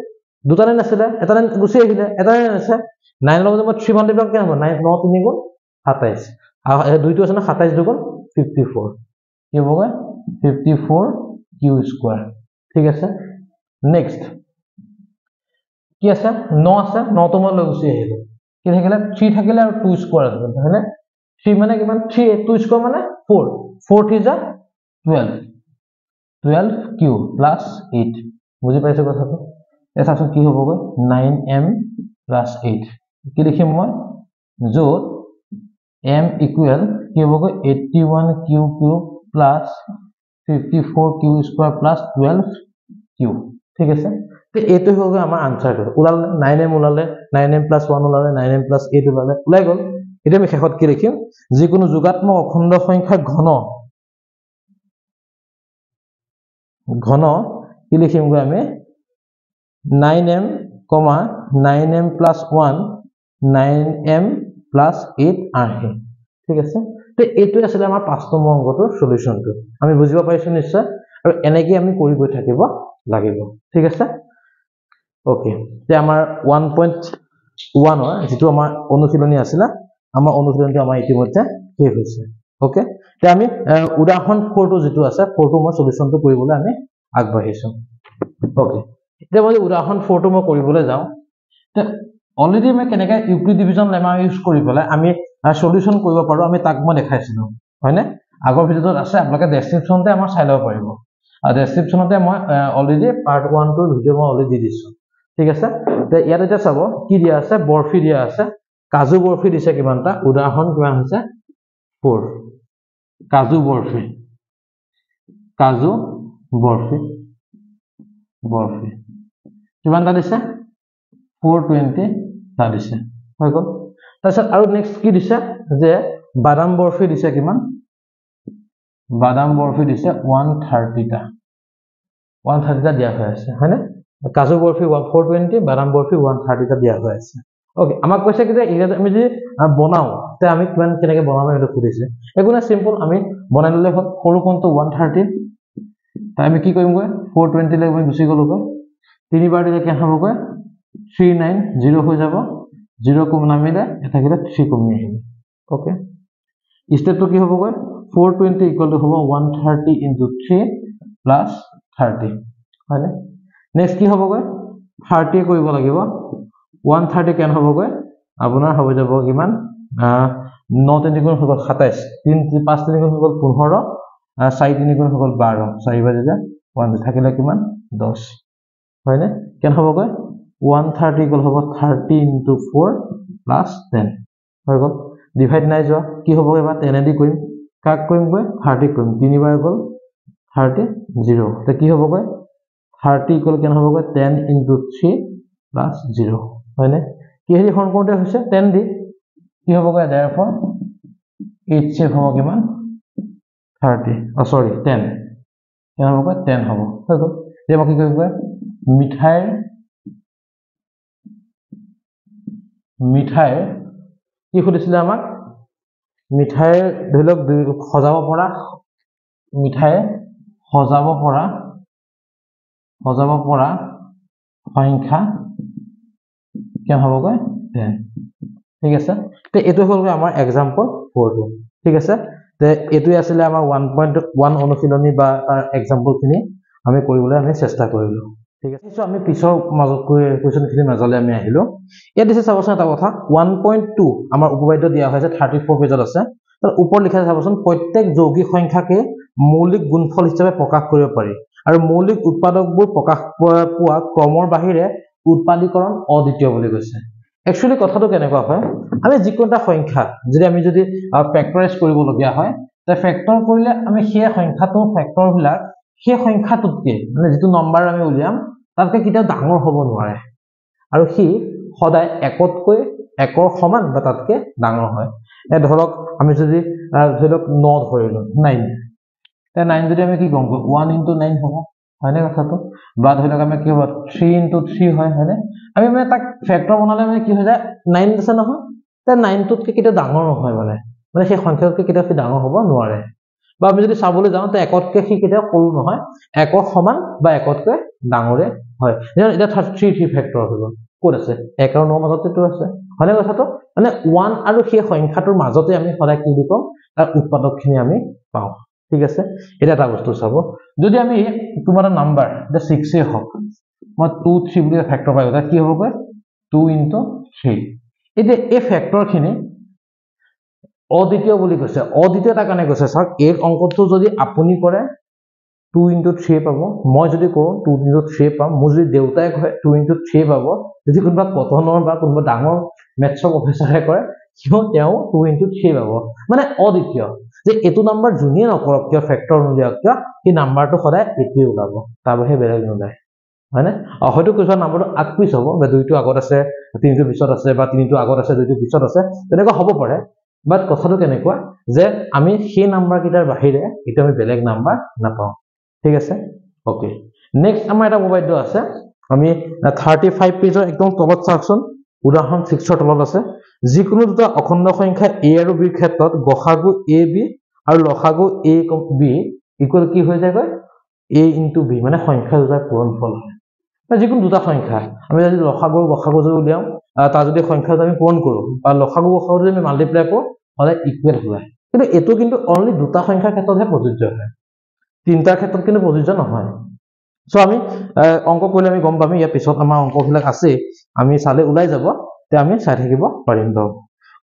দুটা 9 আছিল এটা 9 গুছি আহিলে এটা 9 আছে 9 লগত মই 3 মাল্টিপ্লাই কি হ'ব 9 9 3 গুণ 27 আৰু দুইটো আছে না 27 দুগুণ 54 কি হ'ব গৈ 54 কিউ স্কয়াৰ ঠিক আছে নেক্সট কি আছে 9 আছে 9 তো মই লৈ গুছি আহিলো কি থাকিলে 3 থাকিলে আৰু 2 স্কয়াৰ আছে হয়নে 3 মানে কিমান 3 2 স্কয়াৰ মানে 4 4 3 যা 12 কিউ প্লাস 8 বুজি পাইছে কথাটো এসাচোন কি হ'ব গৈ 9m প্লাস 8 কি লিখিম মই যত m ইকুয়াল কি হ'ব গৈ 81 q cube plus 54 q square plus 12 q ঠিক আছে তে এটো হৈ গৈ আমাৰ আনসাৰটো উলালে 9m উলালে 9m প্লাস 1 উলালে 9m প্লাস 8 উলালে উলাই গল এটা আমি শেষত কি লিখিম যিকোনো যোগাত্মক অখণ্ড সংখ্যাৰ ঘন কি লিখিম গৈ আমি 9m, 9m plus 1 9m plus 8 আহে ঠিক আছে তে এটো আছিল আমাৰ 5 নম্বৰ অংকটোৰ সলিউশনটো আমি বুজিব পাৰিছো নিশ্চয় আৰু এনেকৈ আমি কৰি গৈ থাকিব লাগিব ঠিক আছে ওকে তে আমাৰ 1.1 ৰ যেটো আমাৰ অনুশীলনী আছিল আমাৰ অনুশীলনটো আমাৰ ইতিমধ্যে শেষ হৈছে ওকে তে আমি উদাহৰণ 4 টো যেটো আছে 4 টো মই সলিউশনটো কৰিবলৈ আমি আগবাঢ়িছো ওকে এতিয়া মই উদাহৰণ 4 টো মই কৰিবলৈ যাও তে অলৰেডি মই কেনেকৈ ইউক্লিড ডিভিজন লেমা ইউজ কৰি পেলাই আমি সলিউশন কৰিব পাৰো আমি তাক মই দেখাইছিলো হয়নে আগৰ ভিডিওত আছে আপোনালোকে ডেসক্ৰিপচনতে আমাৰ চাই লব পাৰিব আৰু ডেসক্ৰিপচনতে মই অলৰেডি পাৰ্ট 1 টোৰ ভিডিও মই অলৰেডি দি দিছো ঠিক আছে তে ইয়াত এটা চাব কি দিয়া আছে বৰফি দিয়া আছে কাজু বৰফি দিছে কিমানটা উদাহৰণ কিমান হৈছে 4 কাজু বৰফি কিমানটা দিছে 420 টা দিছে হৈ গল তাৰছত আৰু নেক্সট কি দিছে যে বাদাম বৰফি দিছে কিমান বাদাম বৰফি দিছে 130 টা দিয়া হৈ আছে হয়নে কাজু বৰফি 420 বাদাম বৰফি 130 টা দিয়া হৈ আছে ওকে আমাক কৈছে কি যে আমি যদি বনাও তে আমি কিমান কেনেকৈ বনাম এটা সুধিছে এগুনা সিম্পল আমি বনাই ললে হ'ল সৰু কোনটো 130 তাই আমি কি কৰিম গৈ 420 লৈ গুছি গলো গৈ তিনিবাৰ দিলে কি হ'ব গৈ 390 হৈ যাব 0 কম নামিলে এটা গিলা 3 কমি আহিব ওকে স্টেপটো কি হ'ব গৈ 420 ইকুয়াল টু হ'ব 130 into 3 plus 30 হয়নে নেক্সট কি হ'ব গৈ 30 কৰিব লাগিব 130 কেন হ'ব গৈ আপোনাৰ হ'ব যাব কিমান 9 3 গুণ হৈ গল 27 3 5 3 গুণ হৈ গল 15 4 3 গুণ হৈ গল 12 4 বাজে যা 1 থাকিলে কিমান 10 হয়নে কেন হ'ব গৈ 130 ইকুয়াল হ'ব 30 into 4 plus 10 হৈ গল ডিভাইড নাই যোৱা কি হ'ব এবাৰ 10 দি কৰিম কাক কৰিম গৈ 30 কৰিম তিনিবাৰ গল 30 0 তে কি হ'ব গৈ 30 ইকুয়াল কেন হ'ব গৈ 10 into 3 plus 0 হয়নে কি হেৰি হৰণ কৰোতে হৈছে 10 দি কি হ'ব গৈ therefore 8 চেভ হ'ব কিমান 30 সৰি 10 কেন হ'ব গৈ 10 হ'ব হৈ গল যে মই কি কৰিম গৈ মিঠাইৰ কি সুধিছিলে আমাক মিঠাইৰ ধৰি লওক সজাব পৰা মিঠাই সজাব পৰা সংখ্যা কেন হ'ব গৈ 10 ঠিক আছে তে এটো হ'ল আমাৰ एग्जांपल 4 টো ঠিক আছে তে এটোই আছিল আমাৰ 1.1 অনুশীলনী বা তাৰ एग्जांपल খিনি আমি কৰিবলৈ আমি চেষ্টা কৰিলো ঠিক আছে সো আমি পিছৰ মাজত কোৱেশ্চন খিনি মাজলে আমি আহিলো ইয়াত দিছে চাবচোন এটা কথা 1.2 আমাৰ উপবাদ্য দিয়া হৈছে 34 পেজত আছে ত ওপৰত লিখা চাবচোন প্ৰত্যেক যৌগিক সংখ্যাকে মৌলিক গুণফল হিচাপে প্ৰকাশ কৰিব পাৰি আৰু মৌলিক উৎপাদকবোৰ প্ৰকাশ পোৱা ক্ৰমৰ বাহিৰে উৎপাদীকৰণ অদ্বিতীয় বুলি কৈছে একচুয়ালি কথাটো কেনেকুৱা হয় আমি যিকোনো এটা সংখ্যা যদি ফেক্টৰাইজ কৰিবলগীয়া হয় তে ফেক্টৰ কৰিলে আমি সেই সংখ্যাটো ফেক্টৰ বিলাক সেই সংখ্যাটোতকে মানে যিটো নম্বৰ আমি উলিয়াম তাতকে কেতিয়াও ডাঙৰ হ'ব নোৱাৰে আৰু সি সদায় একতকৈ একৰ সমান বা তাতকে ডাঙৰ হয় এ ধৰক আমি যদি ধৰি লওক 9 ধৰিলো 9 তে 9 যদি আমি কি কম 1 * 9 হ'ব হয়নে কথাটো বা ধৰি লওক আমি কি হ'ব 3 * 3 হয় হয়নে আমি মানে তাক ফেক্টৰ বনালে মানে কি হৈ যায় 9 আছে নহয় তে 9 টোতকে কেতিয়াও ডাঙৰ নহয় মানে সেই সংখ্যাতকৈ কেতিয়াও ডাঙৰ হ'ব নোৱাৰে বা আমি যদি চাবলৈ যাওঁ তে একতকৈ সি কেতিয়াও সৰু নহয় একৰ সমান বা একতকৈ ডাঙৰে হয় এটা 3 ফেক্টৰ হ'ব ক'ত আছে 1 আৰু 9 মাজতেটো আছে হয়নে কথাটো মানে 1 আৰু সেই সংখ্যাটোৰ মাজতে আমি সদায় কি লিখো তাৰ উৎপাদকখিনি আমি পাওঁ ঠিক আছে এটা এটা বস্তু চাব যদি আমি তোমাৰ নাম্বাৰ যে 6 এ হওক মই 2 3 বুলি ফেক্টৰ পাই গ'লে কি হ'ব 2 * 3 এতিয়া এই ফেক্টৰখিনি অদ্বিতীয় বুলি কৈছে অদ্বিতীয়তা কাৰণে কৈছে চাওক এই অংকটো যদি আপুনি কৰে 2 * 3 পাব মই যদি কৰো 2 * 3 পাম মোৰ যদি দেউতাই কয় 2 * 3 পাব যদি কোনোবা কটনৰ বা কোনোবা ডাঙৰ মেথছৰ প্ৰফেসৰে কয় তেওঁ 2 * 3 পাব মানে অদ্বিতীয় যে এটো নাম্বাৰ জুনিয়ে নকৰক কিয় ফেক্টৰ নুলিয়াওক কিয় এই নাম্বাৰটো সদায় এটোই ওলাব তাৰ বাহিৰে বেলেগ নোলায় হয়নে হয়তো কৈছা নাম্বাৰটো আগপিছ হ'ব বা 2 টো আগত আছে 3 টো পিছত আছে বা 3 টো আগত আছে 2 টো পিছত আছে তেনেকুৱা হ'ব পাৰে বাট কথাটো কেনেকুৱা যে আমি সেই নাম্বাৰ কিটাৰ বাহিৰে এটা আমি বেলেগ নাম্বাৰ নাপাওঁ ঠিক আছে ওকে নেক্সট আমাৰ এটা মোবাইলটো আছে আমি 35 পেজৰ একদম তলত চাওকচোন উদাহৰণ 6 ৰ তলত আছে যিকোনো দুটা অখণ্ড সংখ্যা a আৰু b ৰ ক্ষেত্ৰত গসাগু ab আৰু লসাগু a b ইকুৱেল কি হৈ যায় a * b মানে সংখ্যা দুটাৰ পূৰণফল হয় যিকোনো দুটা সংখ্যা আমি যদি লসাগু গসাগু যদি উলিয়াও তাৰ যদি সংখ্যা আমি পূৰণ কৰো বা লসাগু গসাগু যদি আমি মাল্টিপ্লাই কৰো হলে ইকুৱেল হয় কিন্তু এটো কিন্তু অনলি দুটা সংখ্যাৰ ক্ষেত্ৰতহে প্ৰযোজ্য হয় তিনটাৰ ক্ষেত্ৰত কিন্তু প্ৰযোজ্য নহয় সো আমি অংক কৰিলে আমি গম পাম ইয়াৰ পিছত আমাৰ অংকবিলাক আছে আমি চালে ওলাই যাব তে আমি চাই থাকিব পাৰিম দ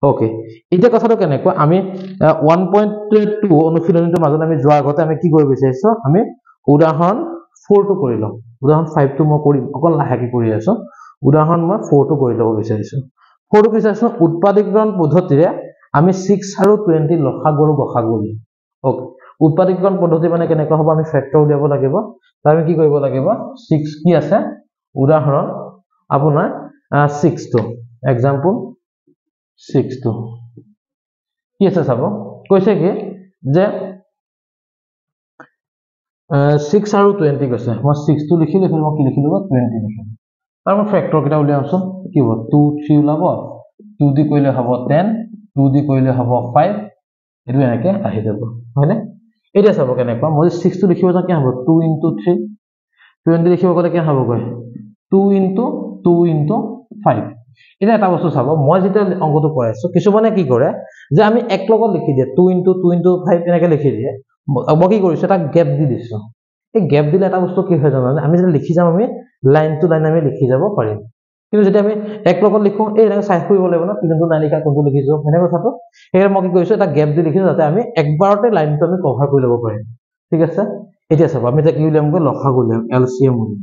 ওকে এতিয়া কথাটো কেনেকুৱা আমি 1.2 অনুশীলনীটোৰ মাজত আমি যোৱাৰ আগতে আমি কি কৰিব বিচাৰিছো আমি উদাহৰণ 4 টো কৰি লম উদাহৰণ 5 টো মই কৰিম অকল লাহেকে কৰি আছো উদাহৰণ মই 4 টো কৰি ল'ব বিচাৰিছো 4 টো বিচাৰিছো উৎপাদকীকৰণ পদ্ধতিৰে আমি 6 আৰু 20 লসাগু আৰু গসাগু উলিয়াম ওকে উৎপাদকীকৰণ পদ্ধতি মানে কেনেকুৱা হ'ব আমি ফেক্টৰ উলিয়াব লাগিব তাৰ আমি কি কৰিব লাগিব 6 কি আছে উদাহৰণ আপোনাৰ 6 টো एग्जांपल 6 টো কি আছে চাব কৈছে কি যে 6 আৰু 20 কৈছে মই 6 টো লিখিলে মই কি লিখিলো 20 লিখিলো তাৰ মই ফেক্টৰ কিটা উলিয়াওচোন কি হ'ব 2 3 ওলাব 2 দি কৰিলে হ'ব 10 2 দি কৰিলে হ'ব 5 এটো এনেকে আহি যাব হয়নে এতিয়া চাব কেনেকুৱা মই 6 টো লিখিব যা কি হ'ব 2 * 3 20 লিখিব গলে কি হ'ব গৈ 2 * 2 * 5 এটা এটা বস্তু চাব মই যেটা অংকটো কৰাইছো কিছুমানে কি কৰে যে আমি এক লগত লিখি দিয়ে 2 * 2 * 5 এনেকে লিখি দিয়ে মই কি কৰিছো এটা গ্যাপ দি দিছো এই গ্যাপ দিলে এটা বস্তু কি হয় জানেনে আমি যদি লিখি যাম আমি লাইন টু লাইন আমি লিখি যাব পাৰিম কিন্তু যদি আমি এক লগত লিখো এই এনেকে চাই কৰিব লাগিব না কিন্তু নাই লিখা কোনটো লিখিছো হেনে কথাটো এই মই কি কৰিছো এটা গ্যাপ দি লিখিছো যাতে আমি একবাৰতে লাইনটো আমি কভাৰ কৰি ল'ব পাৰিম ঠিক আছে এতিয়া চাব আমি এটা কি উলিয়াম গৈ লসাগু উলিয়াম এলসিএম উলিয়াম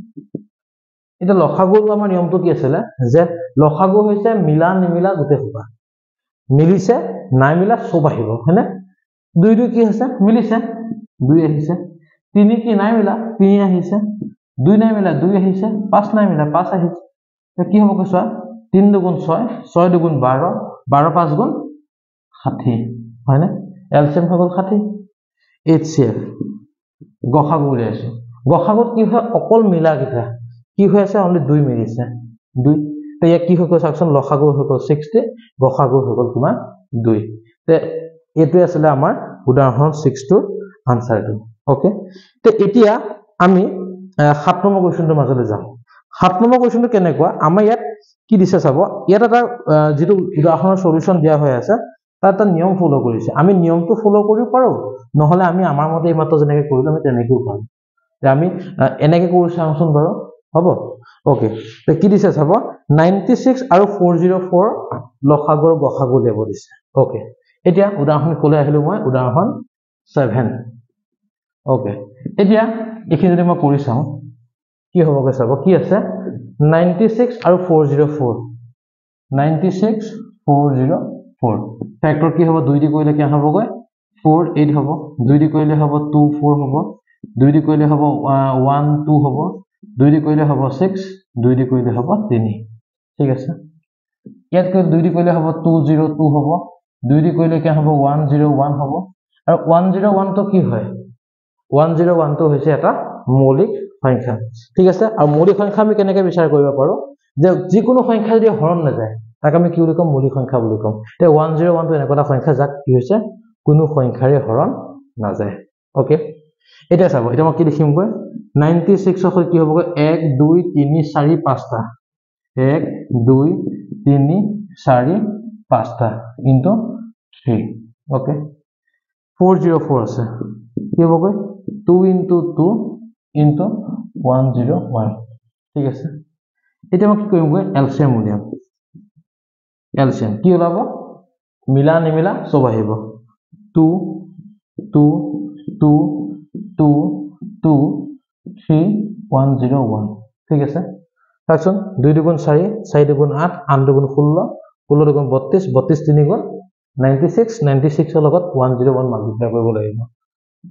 এটা লসাগুৰ আমাৰ নিয়মটো কি আছিল যে লসাগু হৈছে মিলা নিমিলা গুটে হোপা মিলিছে নাই মিলা সব আহিব হেনে 2 2 কি হৈছে মিলিছে 2 আহিছে 3 কি নাই মিলা 3 আহিছে 2 নাই মিলা 2 আহিছে 5 নাই মিলা 5 আহিছে তে কি হ'ব কৈছা 3 2 6 6 2 12 12 5 60 হয়নে এলসিএম হৈ গল 60 HCF গসাগু উলিয়াইছো গসাগুত কি হয় অকল মিলা কিটা কি হৈ আছে অনলি 2 মিলিছে 2 তে ইয়া কি হৈ গল চাকচোন লসাগু হৈ গল 60 গসাগু হৈ গল কিমান 2 তে এটো আছিল আমাৰ উদাহৰণ 6 টোৰ আনসাৰটো ওকে তে এতিয়া আমি 7 নম্বৰ কোৱেশ্চনটোৰ মাজলৈ যাম 7 নম্বৰ কোৱেশ্চনটো কেনেকুৱা আমাৰ ইয়াত কি দিছে চাব ইয়াত এটা যেটো উদাহৰণৰ সলিউশন দিয়া হৈ আছে তাত এটা নিয়ম ফলো কৰিছে আমি নিয়মটো ফলো কৰিব পাৰো নহলে আমি আমাৰ মতে মাত্ৰ যেনেকৈ কৰিলো আমি তেনেকৈ পাৰো তে আমি এনেকৈ কৰি চাওঁচোন বাৰু হ'ব ওকে তে কি দিছে চাব 96 আৰু 404 লসাগু আৰু গসাগু উলিয়াব দিছে ওকে এতিয়া উদাহৰণ কলে আহিলো মই উদাহৰণ 7 ওকে এতিয়া এইখিনি যদি মই কৰি চাওঁ কি হ'বগে চাব কি আছে 96 আৰু 404 96 404 ফ্যাক্টৰ কি হ'ব 2 দি কৰিলে কি হ'বগে 48 হ'ব 2 দি কৰিলে হ'ব 24 হ'ব 2 দি কৰিলে হ'ব 12 হ'ব 2 দি কৰিলে হ'ব 6 2 দি কৰিলে হ'ব 3 ঠিক আছে ইয়াত কৈ 2 দি কৰিলে হ'ব 202 হ'ব 2 দি কৰিলে কি হ'ব 101 হ'ব আৰু 101 তো কি হয় 101 তো হৈছে এটা মৌলিক সংখ্যা ঠিক আছে আৰু মৌলিক সংখ্যা আমি কেনেকৈ বিচাৰ কৰিব পাৰো যে যিকোনো সংখ্যা যদি হৰণ না যায় তাক আমি কি বুলি কম মৌলিক সংখ্যা বুলি কম তে 101 তো এনেকুৱা সংখ্যা যাক কি হৈছে কোনো সংখ্যাৰে হৰণ না যায় ওকে এটা চাব এটা মই কি লিখিম গৈ 96 হল কি হ'বগৈ 1 2 3 4 5টা 1 2 3 4 5টা ইনটু 3 ওকে 404 আছে কি হ'বগৈ 2 into 2 into 101 ঠিক আছে এটা মই কি কৰিম গৈ এলসিএম উলিয়াম এলসিএম কি ওলাব মিলা নিমিলা সব আহিব 2 2 2 2 2 3 101 ঠিক আছে তাকচোন 2 দুগুণ 4 4 দুগুণ 8 8 দুগুণ 16 16 দুগুণ 32 32 3 গুণ 96 96 এর লগত 101 মাল্টিপ্লাই কৰিব লাগিব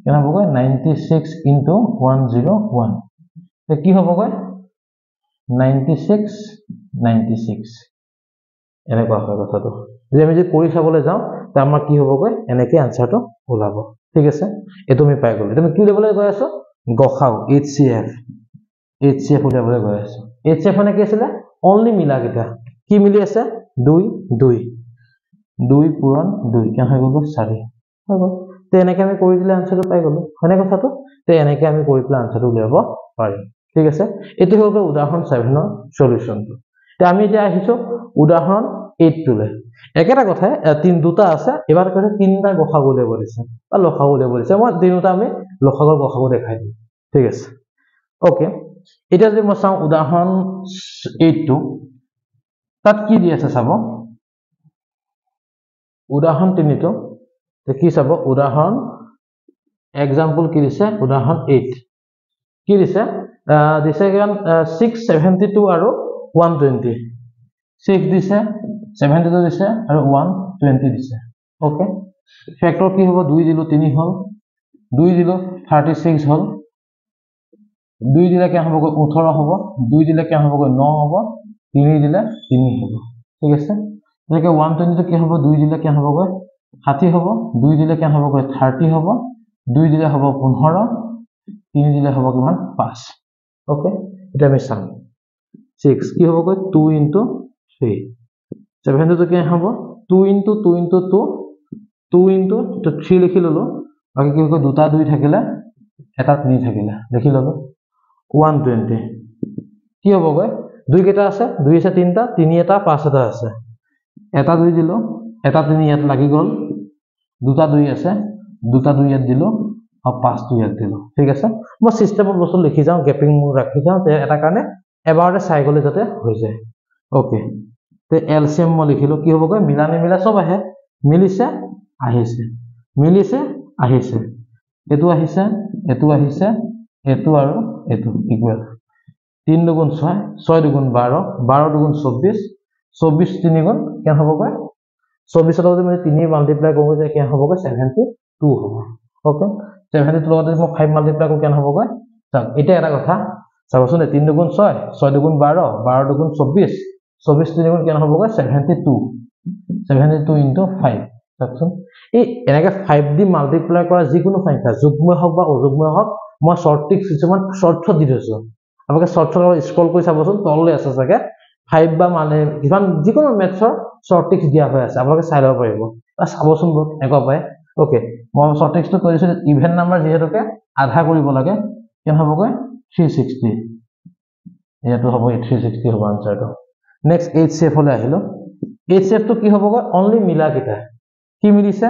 কেনে হ'বগৈ 96 into 101 তে কি হ'বগৈ 96 96 এনেকুৱা হয় কথাটো যে আমি যে কৰি চাবলৈ যাওঁ তে আমাৰ কি হ'বগৈ এনেকৈ আনসাৰটো ওলাব ঠিক আছে এটো আমি পাই গলো তুমি কি উলিয়াবলৈ গৈ আছো গখাও HCF উলিয়াবলৈ গৈ আছো HCF মানে কি আছিল অনলি মিলা কিটা কি মিলি আছে 2 2 2 পূৰণ 2 কেন হৈ গ'ল 4 হৈ গ'ল তে এনেকৈ আমি কৰি দিলে আনসাৰটো পাই গলো হয়নে কথাটো তে এনেকৈ আমি কৰি পেলাই আনসাৰটো উলিয়াব পাৰিম ঠিক আছে এটো হ'ল উদাহৰণ 7 ৰ সলিউশনটো তে আমি এতিয়া আহিছো উদাহৰণ 8 টোলে একেটা কথা দুটা আছে এবাৰ কৈছে তিনটা গখাগু উলিয়াব দিছে বা লখাগু উলিয়াব দিছে মই তিনটা আমি লখাগৰ গখাগু দেখাই দিম ঠিক আছে ওকে এটা যদি মই চাওঁ উদাহৰণ 8 টো তাত কি দি আছে চাব উদাহৰণ 3 টো তে কি চাব উদাহৰণ एग्जांपल কি দিছে উদাহৰণ 8 কি দিছে দিছে কিমান 672 আৰু 120 6 দিছে 72 দিছে আৰু 120 দিছে ওকে ফ্যাক্টৰ কি হ'ব 2 দিলো 3 হল 2 দিলো 36 হল 2 দিলে কি হ'ব 18 হ'ব 2 দিলে কি হ'ব 9 হ'ব 3 দিলে 3 হ'ব ঠিক আছে একে 120 কি হ'ব 2 দিলে কি হ'ব 60 হ'ব 2 দিলে কি হ'ব 30 হ'ব 2 দিলে হ'ব 15 3 দিলে হ'ব কিমান 5 ওকে এটা আমি চাম 6 কি হ'ব 2 into 3 7 তো কি হ'ব 2 into 2 into 2 2 into 3 লিখি ললো বাকি কি হ'ব দুটা 2 থাকিলে এটা 3 থাকিলে লিখি ললো 120 কি হ'ব 2 কেটা আছে 2 আছে 3টা 3 এটা 5 এটা আছে এটা 2 দিলো এটা 3 ইয়াত লাগি গল দুটা 2 আছে দুটা 2 ইয়াত দিলো और 5 तो याद दिलो ठीक আছে মই সিস্টেমত বস্তু লিখি যাও গ্যাপিং ৰাখি যাও তে এটা কাৰণে এবাৰতে চাই গলে যাতে হৈ যায় ওকে তে এলসিএম মই লিখিলো কি হ'ব মিলা নিমিলা সব আহে মিলিছে আহিছে মিলিছে আহিছে এটো আহিছে এটো আহিছে এটো আৰু এটো ইকুয়াল 3 দুগুণ 6 6 দুগুণ 12 12 দুগুণ 24 24 3 গুণ কেন হ'ব 24 লগত মই 3 মাল্টিপ্লাই কৰোঁ যে কেন হ'ব 72 হ'ব ওকে 72 লগত মই 5 মাল্টিপ্লাই কৰোঁ কেন হ'ব চাওক এটা এটা কথা চাবচোন 3 দুগুণ 6 6 দুগুণ 12 12 দুগুণ 24 24 3 গুণ কেন হ'ব 72 72 into 5 চাওকচোন এই এনেকে 5 দি মাল্টিপ্লাই কৰা যিকোনো সংখ্যা যুগ্ম হোক বা অযুগ্ম হোক মই শৰ্ট ট্ৰিক কিছুমান শৰ্টত দি দিছো আপোনালোকে শৰ্টত স্ক্ৰল কৰি চাবচোন তললৈ আছে চাগে 5 বা মানে কিমান যিকোনো মেথছৰ শৰ্ট ট্ৰিক দিয়া হৈ আছে আপোনালোকে চাই লব পাৰিব চাবচোন এনেকুৱা পায় ওকে মই শৰ্ট ট্ৰিকটো কৰিছো ইভেন নাম্বাৰ যেহেতুকে আধা কৰিব লাগে কেন হ'ব 360 এটো হ'ব 360 হ'ব আনসাৰটো নেক্সট HCF হলে আহিলো HCF তো কি হ'ব অনলি মিলা কিটা কি মিলিছে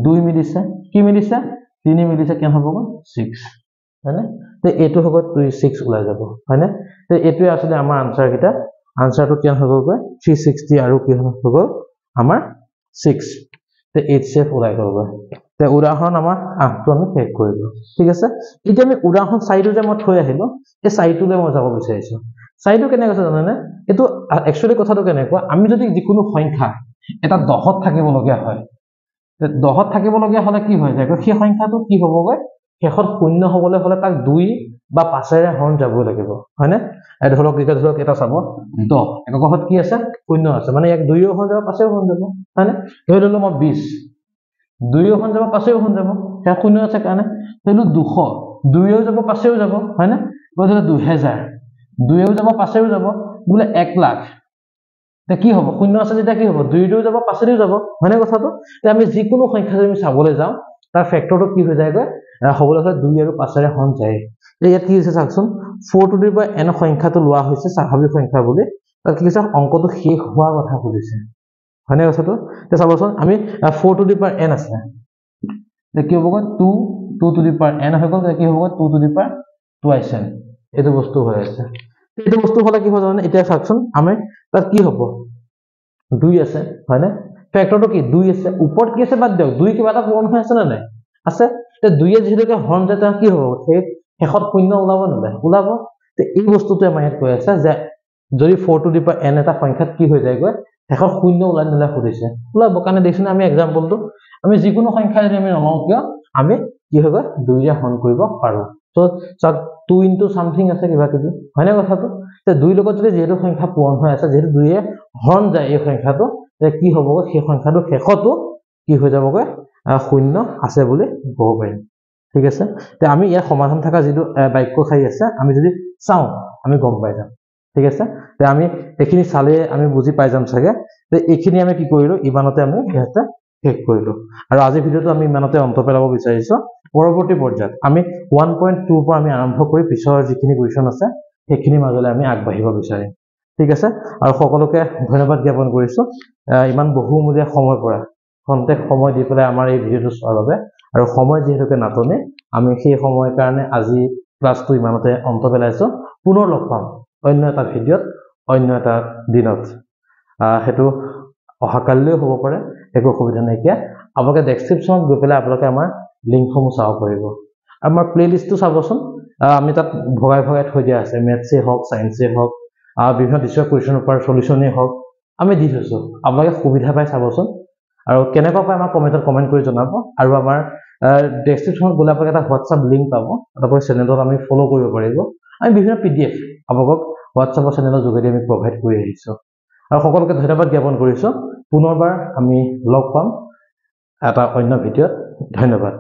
2 মিলিছে কি মিলিছে 3 মিলিছে কেন হ'ব 6 হয়নে তে এটো হ'ব 6 ওলাই যাব হয়নে তে এটোই আসলে আমাৰ আনসাৰ কিটা আনসাৰটো কেন হ'ব 360 আৰু কি হ'ব আমাৰ 6 তে HCF ওলাই গ'লগৈ তে উদাহৰণ আমাৰ 8টো আমি শেষ কৰিলো ঠিক আছে এতিয়া আমি উদাহৰণ 4টো যে মই থৈ আহিলো এই 4টোলৈ মই যাব বিচাৰিছো 4টো কেনেকৈ আছে জানেনে এটো একচুয়ালি কথাটো কেনেকুৱা আমি যদি যিকোনো সংখ্যা এটা 10ত থাকিবলগীয়া হয় তে 10ত থাকিবলগীয়া হলে কি হৈ যায় সেই সংখ্যাটো কি হ'বগৈ শেষত শূন্য হ'বলৈ হলে তাক 2 বা 5ৰে হৰণ যাব লাগিব হয়নে এই ধৰক এটা চাব 10 এককত কি আছে শূন্য আছে মানে এক 2ও হৈ যাব 5ও হৈ যাব হয়নে ধৰি ললো মই 20 2ও হৈ যাব 5ও হৈ যাব এটা শূন্য আছে কাৰণে ধৰিলো 200 2ও যাব 5ও যাব হয়নে ধৰিলো 2000 2ও যাব 5ও যাব বোলে 1 লাখ তে কি হ'ব শূন্য আছে যেতিয়া কি হ'ব 2ও যাব 5ও যাব হয়নে কথাটো তে আমি যিকোনো সংখ্যা যদি চাবলৈ যাওঁ তাৰ ফেক্টৰটো কি হৈ যায়গৈ হ'বলৈ হলে 2 আৰু 5ৰে হৰণ যায় ইয়াত কি হৈছে চাওকচোন 4 টু দি পাৱাৰ n সংখ্যাটো লোৱা হৈছে স্বাভাৱিক সংখ্যা বুলি তাত কি হৈছে অংকটো শেষ হোৱাৰ কথা কৈছে হয়নে কথাটো তে চাবচোন আমি 4 টু দি পাৱাৰ n আছে তে কি হ'বগৈ 2 টু দি পাৱাৰ n হৈ গ'ল কি হ'বগৈ 2 to the power twice n এইটো বস্তু হৈ আছে এইটো বস্তু হলে কি হয় জানেনে এতিয়া চাওকচোন আমি তাত কি হ'ব 2 আছে হয়নে ফেক্টৰটো কি 2 আছে ওপৰত কি আছে বাদ দিয়ক 2 কিবা এটা পূৰণ হৈ আছে না নাই আছে তে 2 এ যেহেতুকে হৰণ যায় তাৰ কি হ'ব শেষত শূন্য ওলাব নালাগে ওলাব তে এই বস্তুটো আমাৰ ইয়াত কৈ আছে যে যদি 4 টু দি পাৱাৰ n এটা সংখ্যাত কি হৈ যায়গৈ শেষত শূন্য ওলাই নালে সুধিছে ওলাব কাৰণে দেখিছেনে আমি এক্সাম্পলটো আমি যিকোনো সংখ্যা যদি আমি নলওঁ কিয় আমি কি হ'ব 2 ৰে হৰণ কৰিব পাৰো তো 2 ইনটু সামথিং আছে কিবা কিবি হয়নে কথাটো তে 2 লগত যদি যেহেতু সংখ্যা পূৰণ হৈ আছে যেহেতু 2 এ হৰণ যায় এই সংখ্যাটো তে কি হ'বগৈ সেই সংখ্যাটো শেষতো কি হৈ যাবগৈ শূন্য আছে বুলি ক'ব পাৰিম ঠিক আছে তে আমি ইয়াৰ সমাধান থকা যেটো বাক্য খাই আছে আমি যদি চাও আমি গম পাই যাম ঠিক আছে তে আমি এখিনি চালে আমি বুজি পাই যাম চাগে তে এখিনি আমি কি কৰিলো ইমানতে আমি ইয়াতে শেষ কৰিলো আৰু আজি ভিডিওটো আমি ইমানতে অন্ত পেলাব বিচাৰিছো পৰৱৰ্তী পৰ্যায়ত আমি 1.2 পৰা আমি আৰম্ভ কৰি পিছৰ যিখিনি কুৱেশ্যন আছে সেইখিনি মাজলৈ আমি আগবাঢ়িব বিচাৰিম ঠিক আছে আৰু সকলোকে ধন্যবাদ জ্ঞাপন কৰিছো ইমান বহুমূলীয়া সময় পৰা খন্তেক সময় দি পেলাই আমাৰ এই ভিডিওটো চোৱাৰ বাবে আৰু সময় যেহেতুকে নাটনে আমি সেই সময়ৰ কাৰণে আজি ক্লাছটো ইমানতে অন্ত পেলাইছো পুনৰ লগ পাম অন্য এটা ভিডিওত অন্য এটা দিনত হেতু অহাকালিলৈ হ'ব পাৰে একো অসুবিধা নাই কিয়া আপোনালোকে ডেসক্ৰিপচনত গৈ পেলাই আপোনালোকে আমাৰ লিংকসমূহ চাব পাৰিব আমাৰ প্লেলিষ্টটো চাবচোন আমি তাত ভগাই ভগাই থৈ দিয়া আছে মেথছে হওক সায়েন্সে হওক বিভিন্ন ডিসক্ৰিট কুৱেশ্যনৰ পৰা সলিউশনে হওক আমি দি থৈছো আপোনালোকে সুবিধা পাই চাবচোন আৰু কেনেকুৱা পায় আমাৰ কমেন্টত কমেন্ট কৰি জনাব আৰু আমাৰ ডেসক্ৰিপচনত গ'লে আপোনালোকে এটা WhatsApp লিংক পাব আপোনালোকৰ চেনেলত আমি ফলো কৰিব পাৰিব আমি বিভিন্ন PDF আপোনালোকক WhatsApp চেনেলৰ যোগেদি আমি প্ৰভাইড কৰি আহিছো আৰু সকলোকে ধন্যবাদ জ্ঞাপন কৰিছো পুনৰবাৰ আমি লগ পাম এটা অন্য ভিডিওত ধন্যবাদ